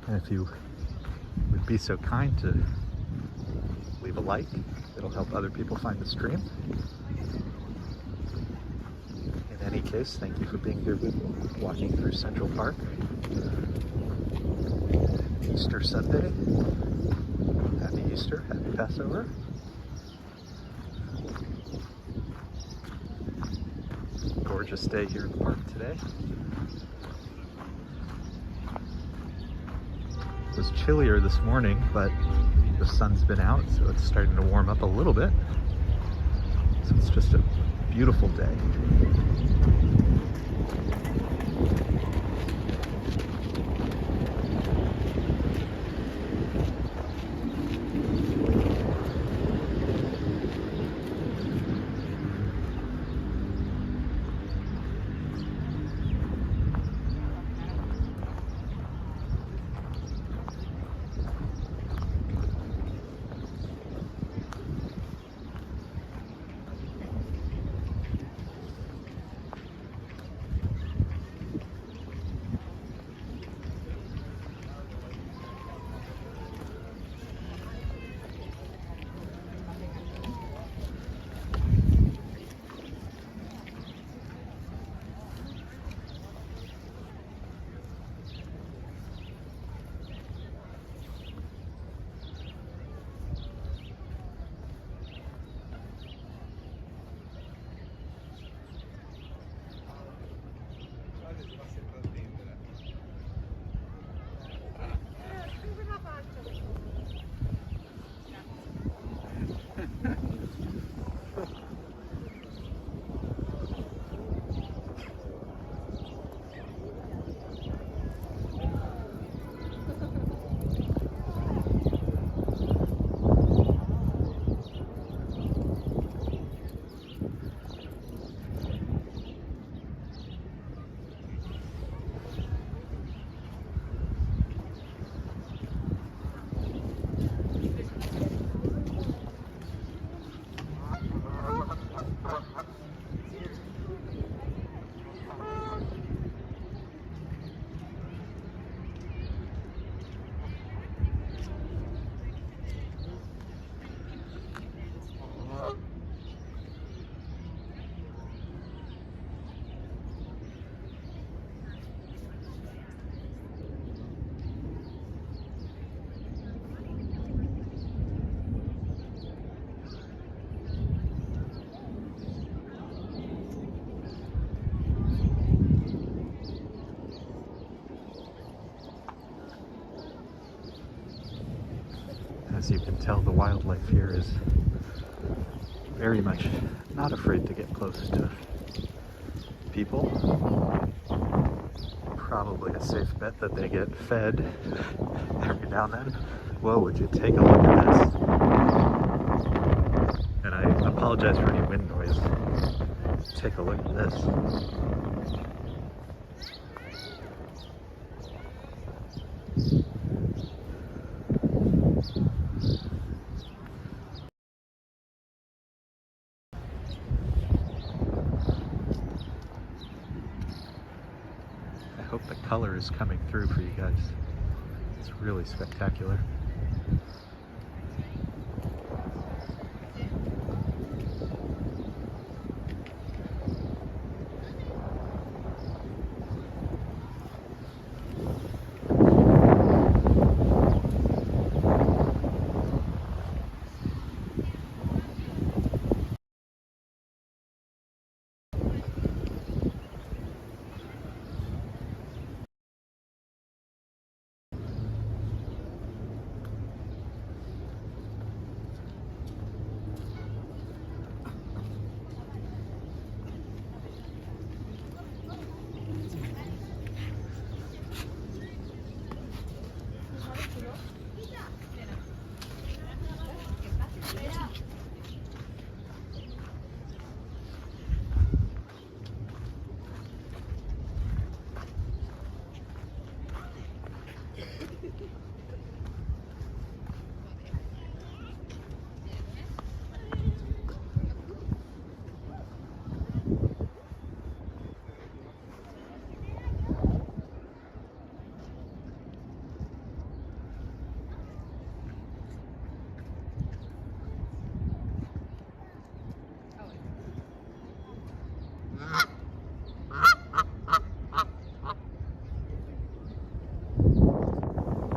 And if you would be so kind to leave a like, it'll help other people find the stream. In any case, thank you for being here with me, walking through Central Park. Easter Sunday. Happy Easter, happy Passover. Gorgeous day here in the park today. It was chillier this morning, but the sun's been out, so it's starting to warm up a little bit. So it's just a beautiful day. As you can tell, the wildlife here is very much not afraid to get close to people. Probably a safe bet that they get fed every now and then. Whoa, would you take a look at this? And I apologize for any wind noise. Take a look at this. I hope the color is coming through for you guys. It's really spectacular.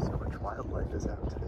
So much wildlife is out today.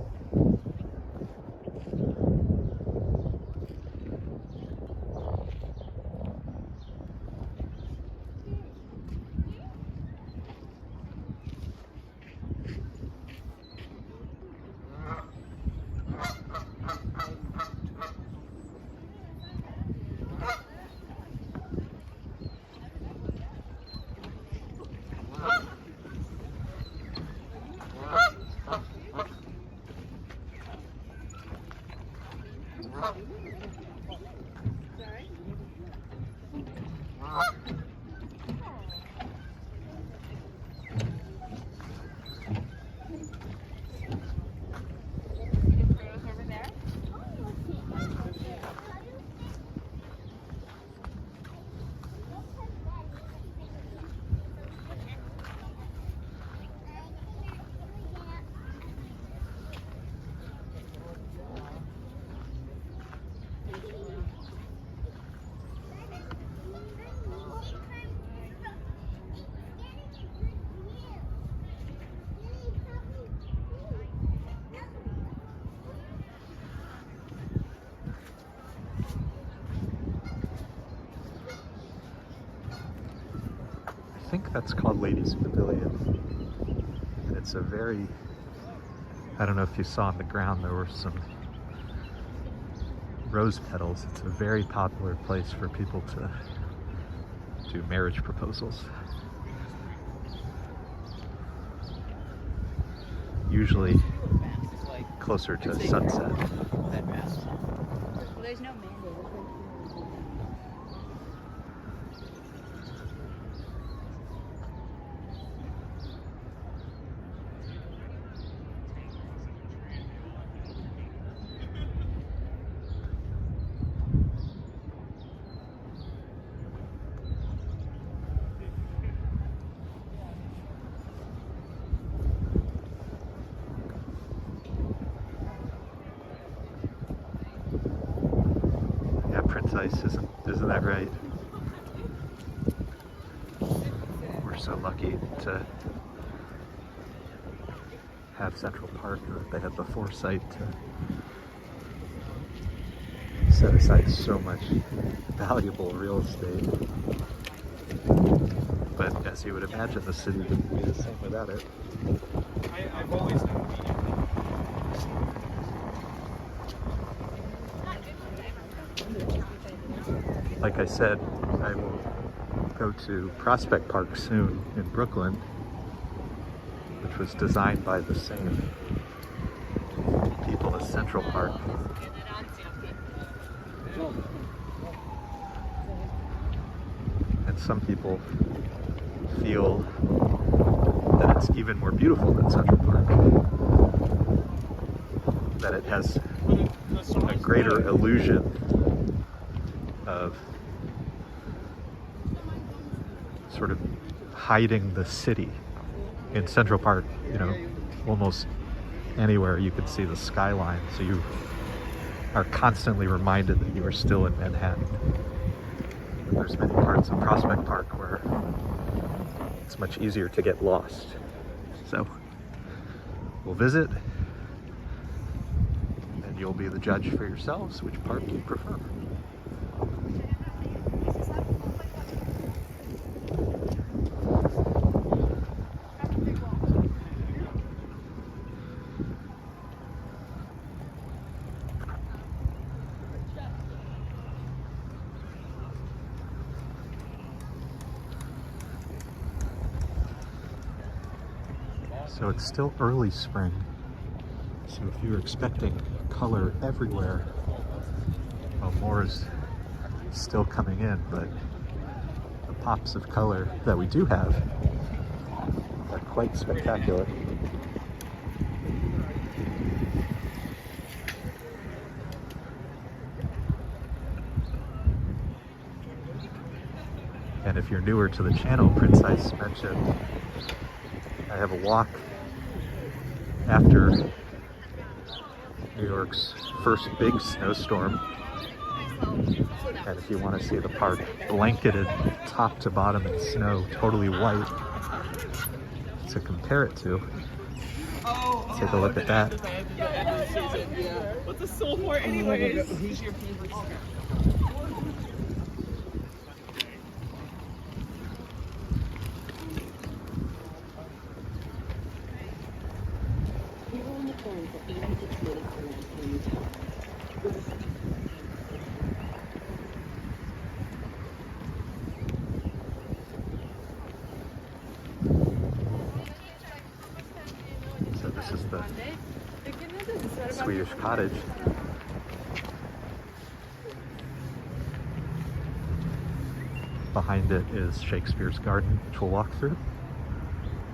I think that's called Ladies Pavilion. And it's a very, I don't know if you saw on the ground, there were some rose petals. It's a very popular place for people to do marriage proposals. Usually closer to sunset. Well, there's no mandate. Ice, isn't that right? We're so lucky to have Central Park, that they had the foresight to set aside so much valuable real estate. But as you would imagine, the city wouldn't be the same without it. I've always known like I said, I will go to Prospect Park soon in Brooklyn, which was designed by the same people as Central Park. And some people feel that it's even more beautiful than Central Park, that it has a greater illusion of sort of hiding the city. In Central Park, you know, almost anywhere you can see the skyline, so you are constantly reminded that you are still in Manhattan. But there's many parts of Prospect Park where it's much easier to get lost. So we'll visit, and you'll be the judge for yourselves which park you prefer. So it's still early spring, so if you're expecting color everywhere, well, more is still coming in, but the pops of color that we do have are quite spectacular. And if you're newer to the channel, Prince Ice mentioned I have a walk after New York's first big snowstorm. And if you want to see the park blanketed top to bottom in snow, totally white, to compare it to, take a look at that. What's the soul for anyways? Who's your favorite singer? So this is the Swedish cottage. Behind it is Shakespeare's Garden, which we'll walk through,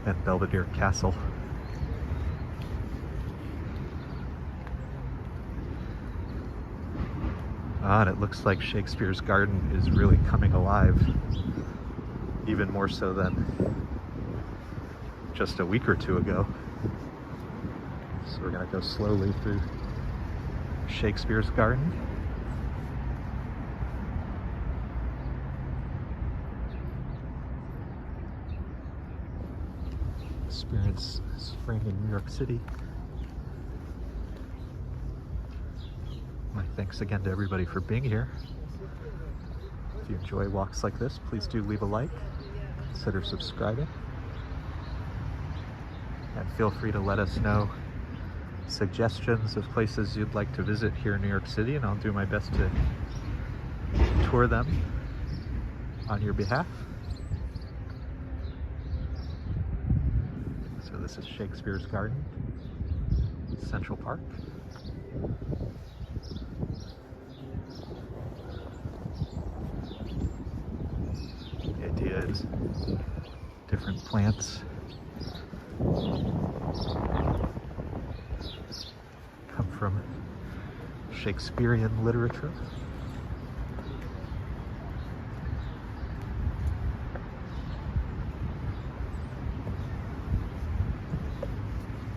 and Belvedere Castle. And it looks like Shakespeare's Garden is really coming alive, even more so than just a week or two ago. So we're gonna go slowly through Shakespeare's Garden. Experience spring in New York City. My thanks again to everybody for being here. If you enjoy walks like this, please do leave a like, consider subscribing, and feel free to let us know suggestions of places you'd like to visit here in New York City, and I'll do my best to tour them on your behalf. So this is Shakespeare's Garden, Central Park. The idea is different plants come from Shakespearean literature.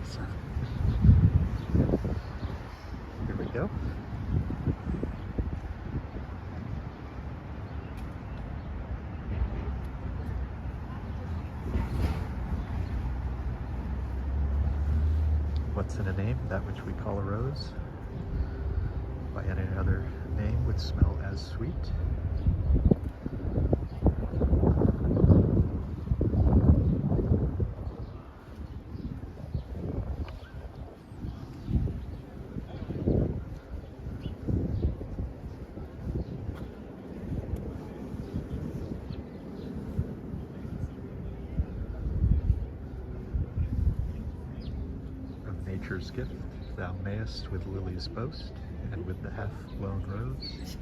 So, here we go. What's in a name? That which we call a rose, by any other name would smell as sweet. nature's gift, thou mayest with lilies boast, and with the half-blown rose.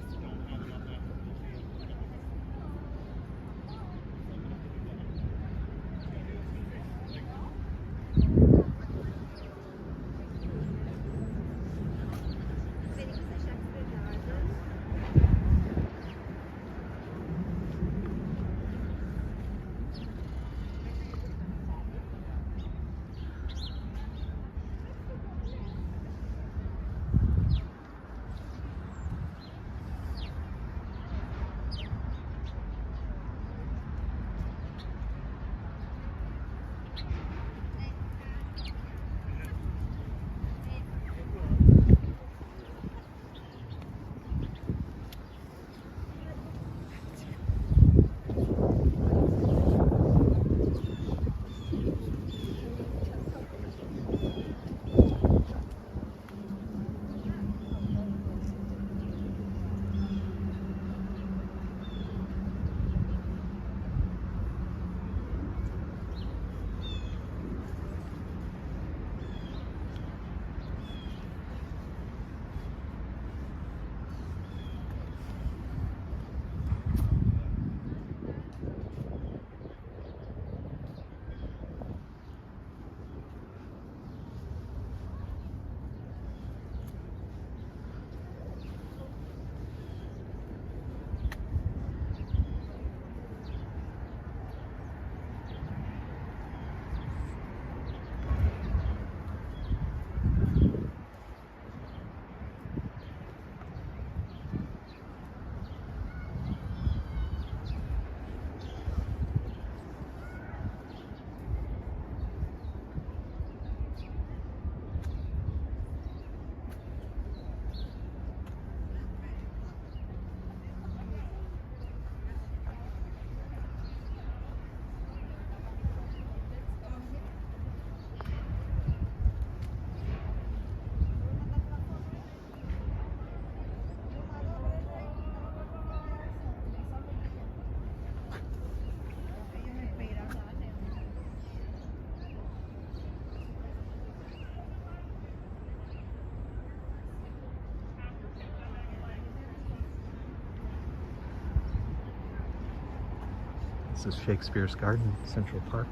This is Shakespeare's Garden, Central Park.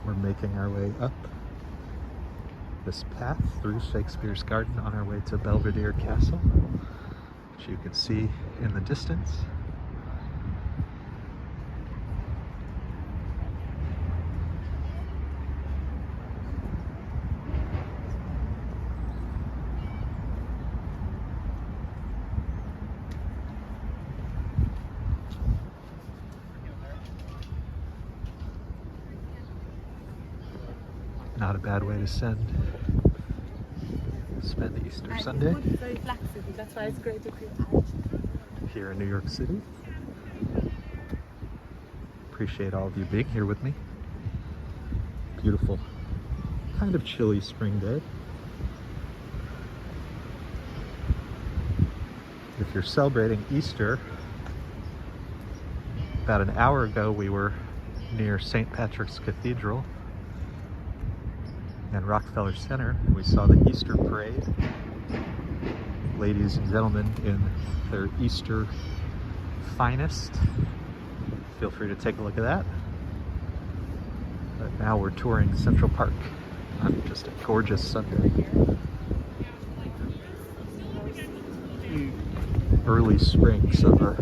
We're making our way up this path through Shakespeare's Garden on our way to Belvedere Castle, which you can see in the distance. Not a bad way to spend Easter Sunday It's very flexible, that's why it's great to feel out. here in New York City. Appreciate all of you being here with me. Beautiful, kind of chilly spring day. If you're celebrating Easter, about an hour ago we were near St. Patrick's Cathedral and Rockefeller Center, and we saw the Easter parade. Ladies and gentlemen in their Easter finest. Feel free to take a look at that. But now we're touring Central Park on just a gorgeous Sunday. Early spring, so the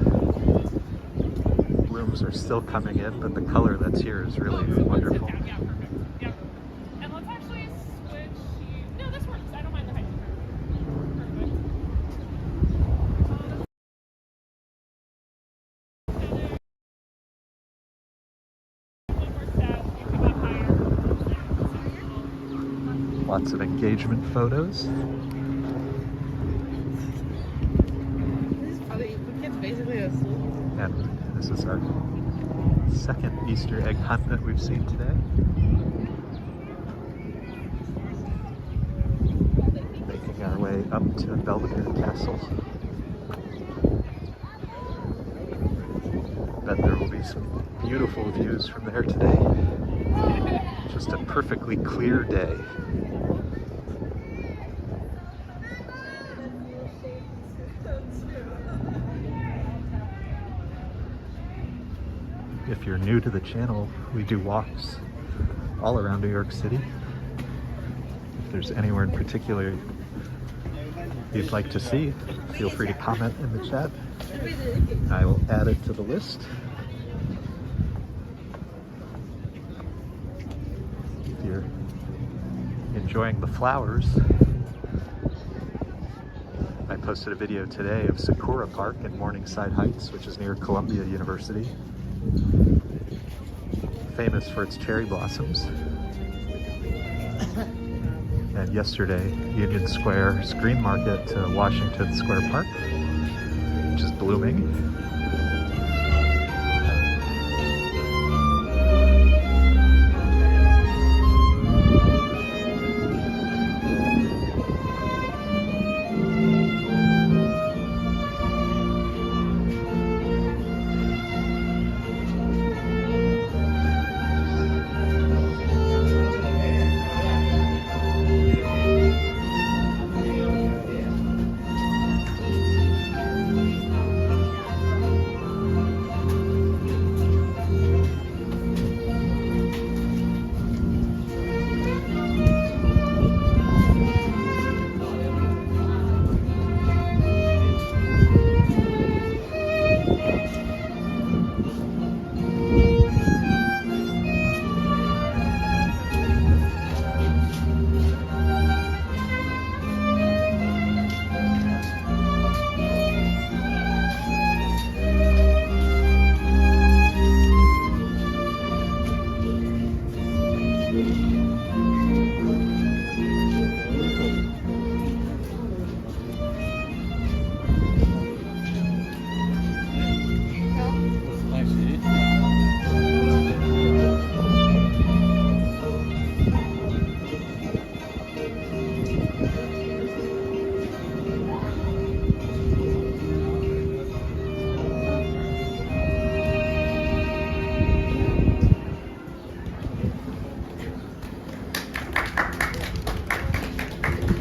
blooms are still coming in, but the color that's here is really wonderful. And let's actually switch. No, this works. I don't mind the height. Perfect. Lots of engagement photos. This is probably the kids basically asleep. And this is our second Easter egg hunt that we've seen today. Making our way up to Belvedere Castle. Bet there will be some beautiful views from there today. Just a perfectly clear day. if you're new to the channel, we do walks all around New York City. If there's anywhere in particular you'd like to see, feel free to comment in the chat. I will add it to the list. If you're enjoying the flowers, I posted a video today of Sakura Park in Morningside Heights, which is near Columbia University. Famous for its cherry blossoms. And yesterday, Union Square's Green Market to Washington Square Park, which is blooming.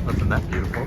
Wasn't that beautiful?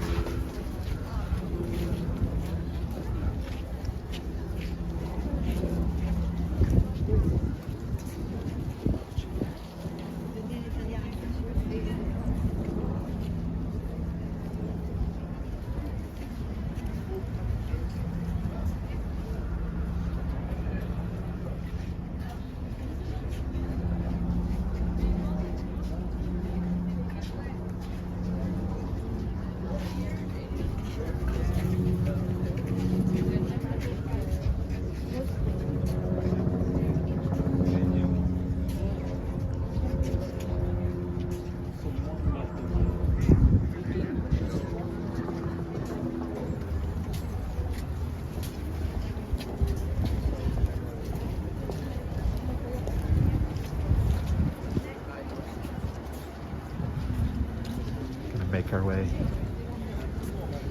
Make our way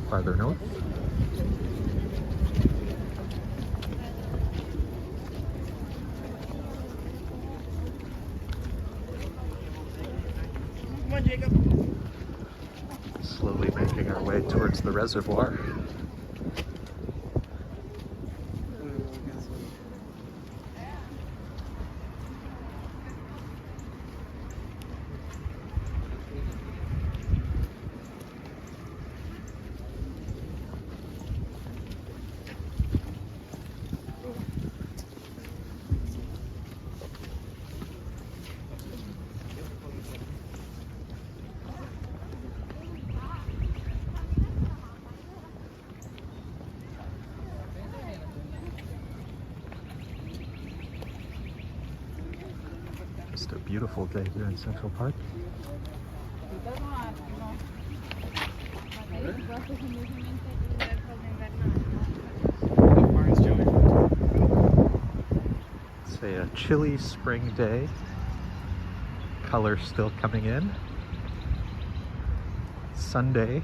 farther north. Come on, Jacob. Slowly making our way towards the reservoir. Just a beautiful day here in Central Park. It's a chilly spring day. Color still coming in. Sunday,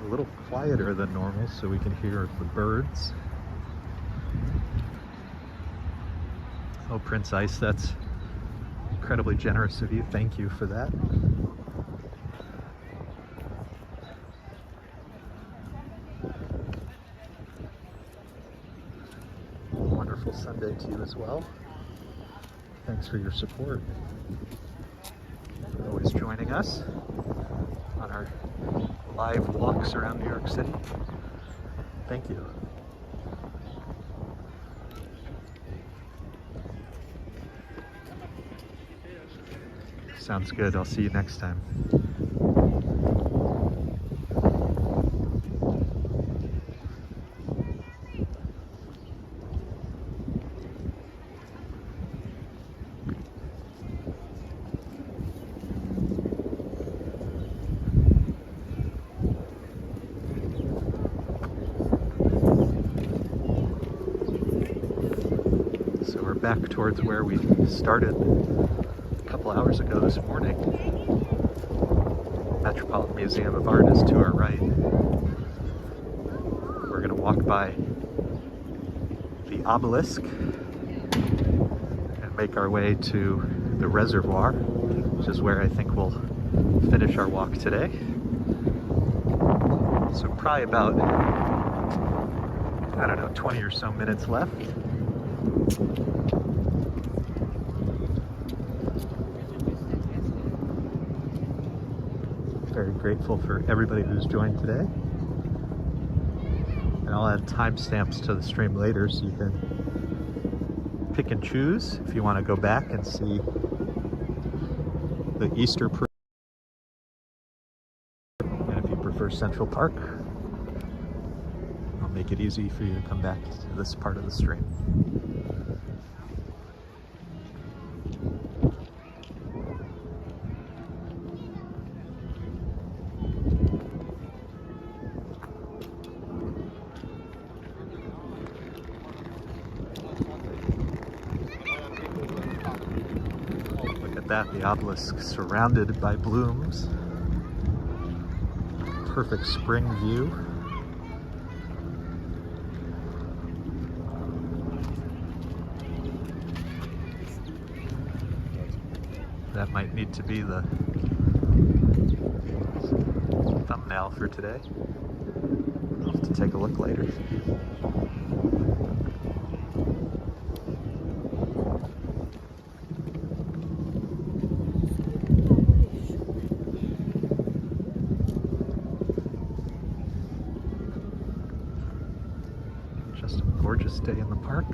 a little quieter than normal, so we can hear the birds. Oh, Prince Ice, that's incredibly generous of you. Thank you for that. Wonderful Sunday to you as well. Thanks for your support. For always joining us on our live walks around New York City. Thank you. Sounds good. I'll see you next time. So we're back towards where we started a couple hours ago this morning. Metropolitan Museum of Art is to our right. We're going to walk by the obelisk and make our way to the reservoir, which is where I think we'll finish our walk today. So probably about, I don't know, 20 or so minutes left. Very grateful for everybody who's joined today. And I'll add timestamps to the stream later so you can pick and choose if you want to go back and see the Easter parade. And if you prefer Central Park, I'll make it easy for you to come back to this part of the stream. The obelisk surrounded by blooms. Perfect spring view. That might need to be the thumbnail for today. I'll have to take a look later. Gorgeous day in the park.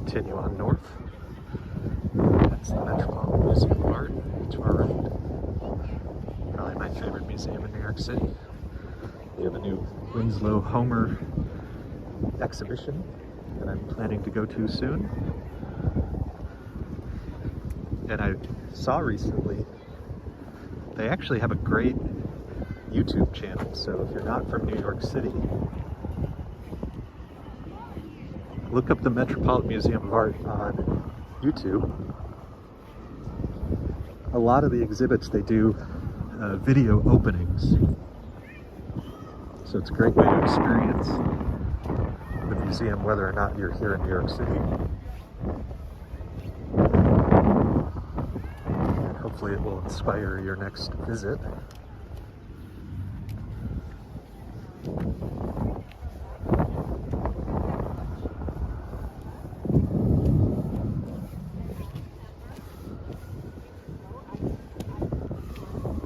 Continue on north. That's the Metropolitan Museum of Art to our right. Probably my favorite museum in New York City. We have a new Winslow Homer exhibition that I'm planning to go to soon. And I saw recently they actually have a great YouTube channel, so if you're not from New York City, look up the Metropolitan Museum of Art on YouTube. A lot of the exhibits, they do video openings. So it's a great way to experience the museum whether or not you're here in New York City. And hopefully it will inspire your next visit.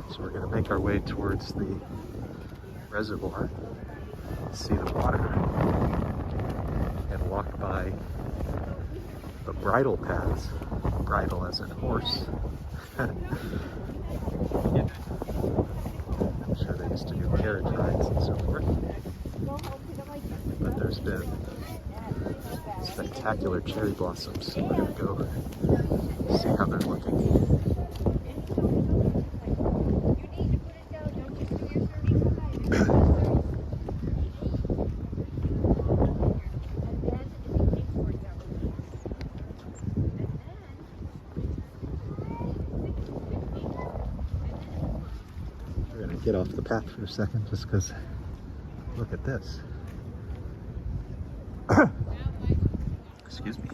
So we're going to make our way towards the reservoir, see the water, and walk by the bridle paths. Bridle as in horse. I'm sure they used to do carriage rides and so forth. But there's been spectacular cherry blossoms, so we're going to go see how they're looking. We're going to get off the path for a second just because look at this. Excuse me.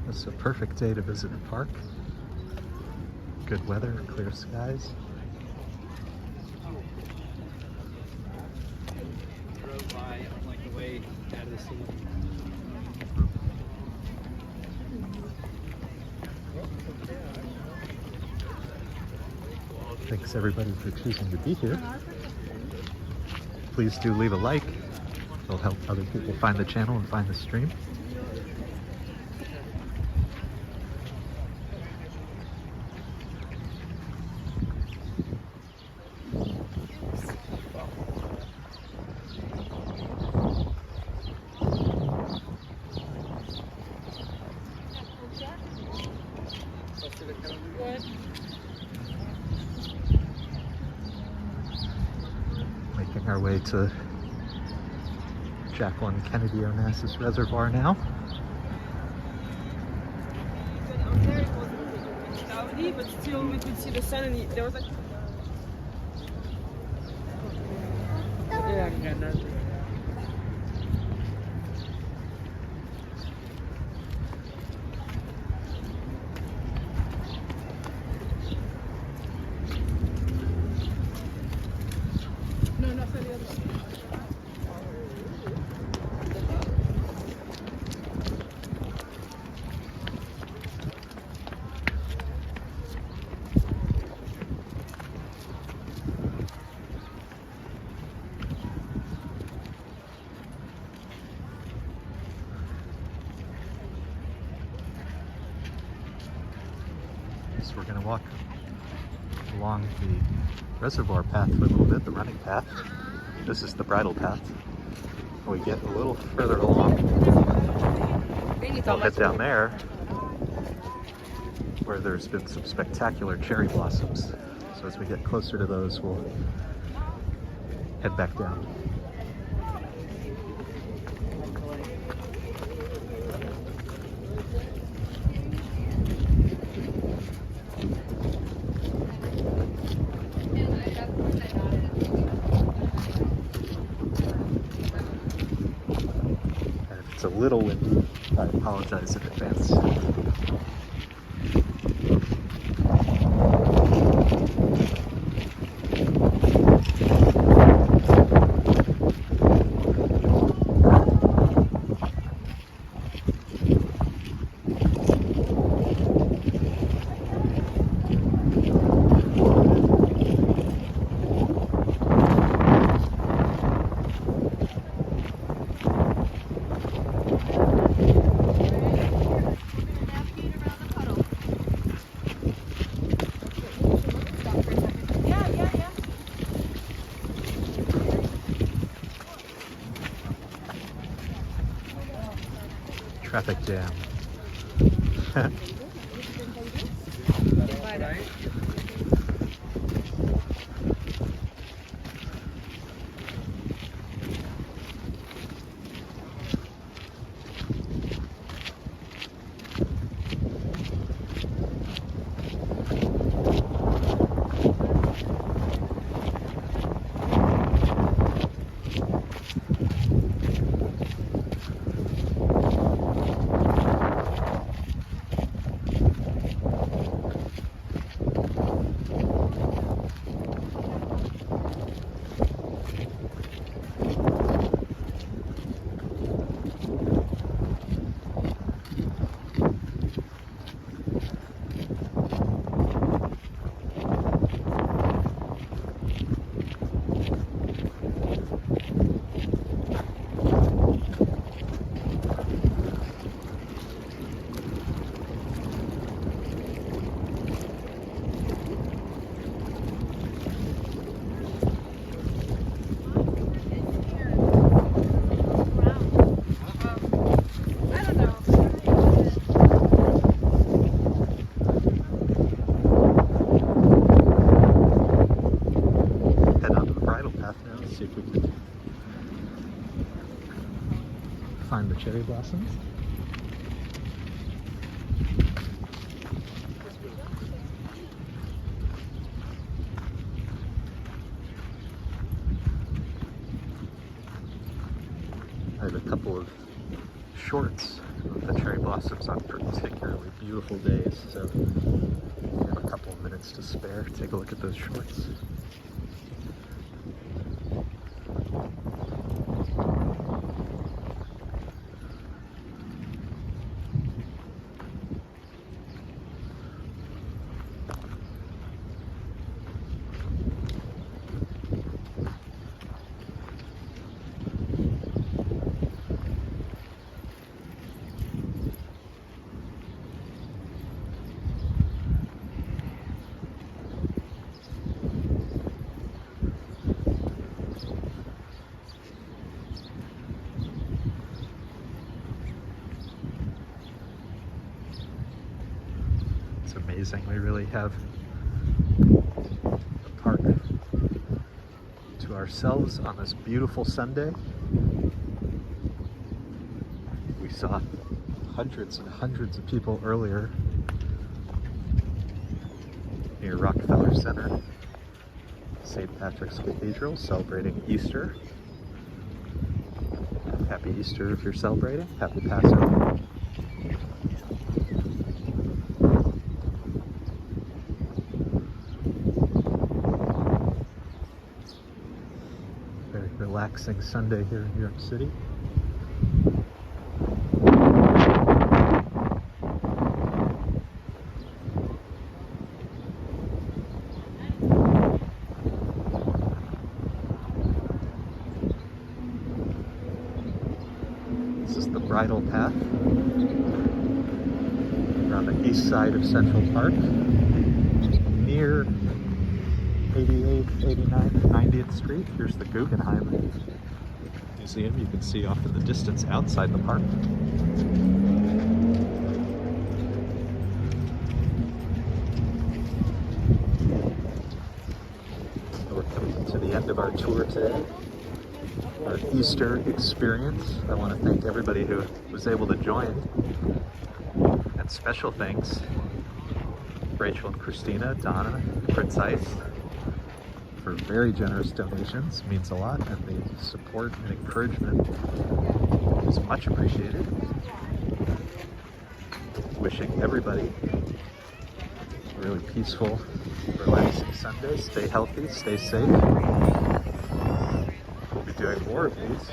It's a perfect day to visit a park. Good weather, clear skies. Drove by, I don't like the way out of the city. Thanks everybody for choosing to be here. Please do leave a like. It'll help other people find the channel and find the stream. Making our way to Jacqueline Kennedy Onassis Reservoir now. Cloudy, but still we could see the sun, and there was like. No, not for the other side. So we're going to walk along the reservoir path for a little bit, the running path. This is the bridle path. When we get a little further along, we'll head down there where there's been some spectacular cherry blossoms. So as we get closer to those, we'll head back down. And if it's a little windy, I apologize in advance. Traffic jam. Find the cherry blossoms. I have a couple of shorts of the cherry blossoms on particularly beautiful days, so we have a couple of minutes to spare. Take a look at those shorts. Amazing. We really have the park to ourselves on this beautiful Sunday. We saw hundreds and hundreds of people earlier near Rockefeller Center, St. Patrick's Cathedral, celebrating Easter. Happy Easter if you're celebrating. Happy Passover. Relaxing Sunday here in New York City. This is the bridle path around the east side of Central Park, near 88th, 89th, 90th Street. Here's the Guggenheim Museum. You can see off in the distance outside the park. coming to the end of our tour today, our Easter experience. I want to thank everybody who was able to join. And special thanks, Rachel and Christina, Donna, Prince Ice, for very generous donations. It means a lot, and the support and encouragement is much appreciated. Wishing everybody a really peaceful, relaxing Sunday. Stay healthy, stay safe. We'll be doing more of these.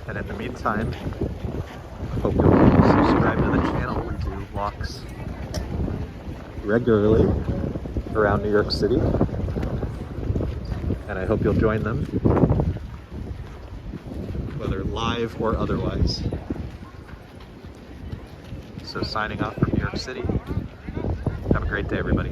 And in the meantime, I hope you'll subscribe to the channel. We do walks regularly around New York City. And I hope you'll join them, whether live or otherwise. So signing off from New York City. Have a great day, everybody.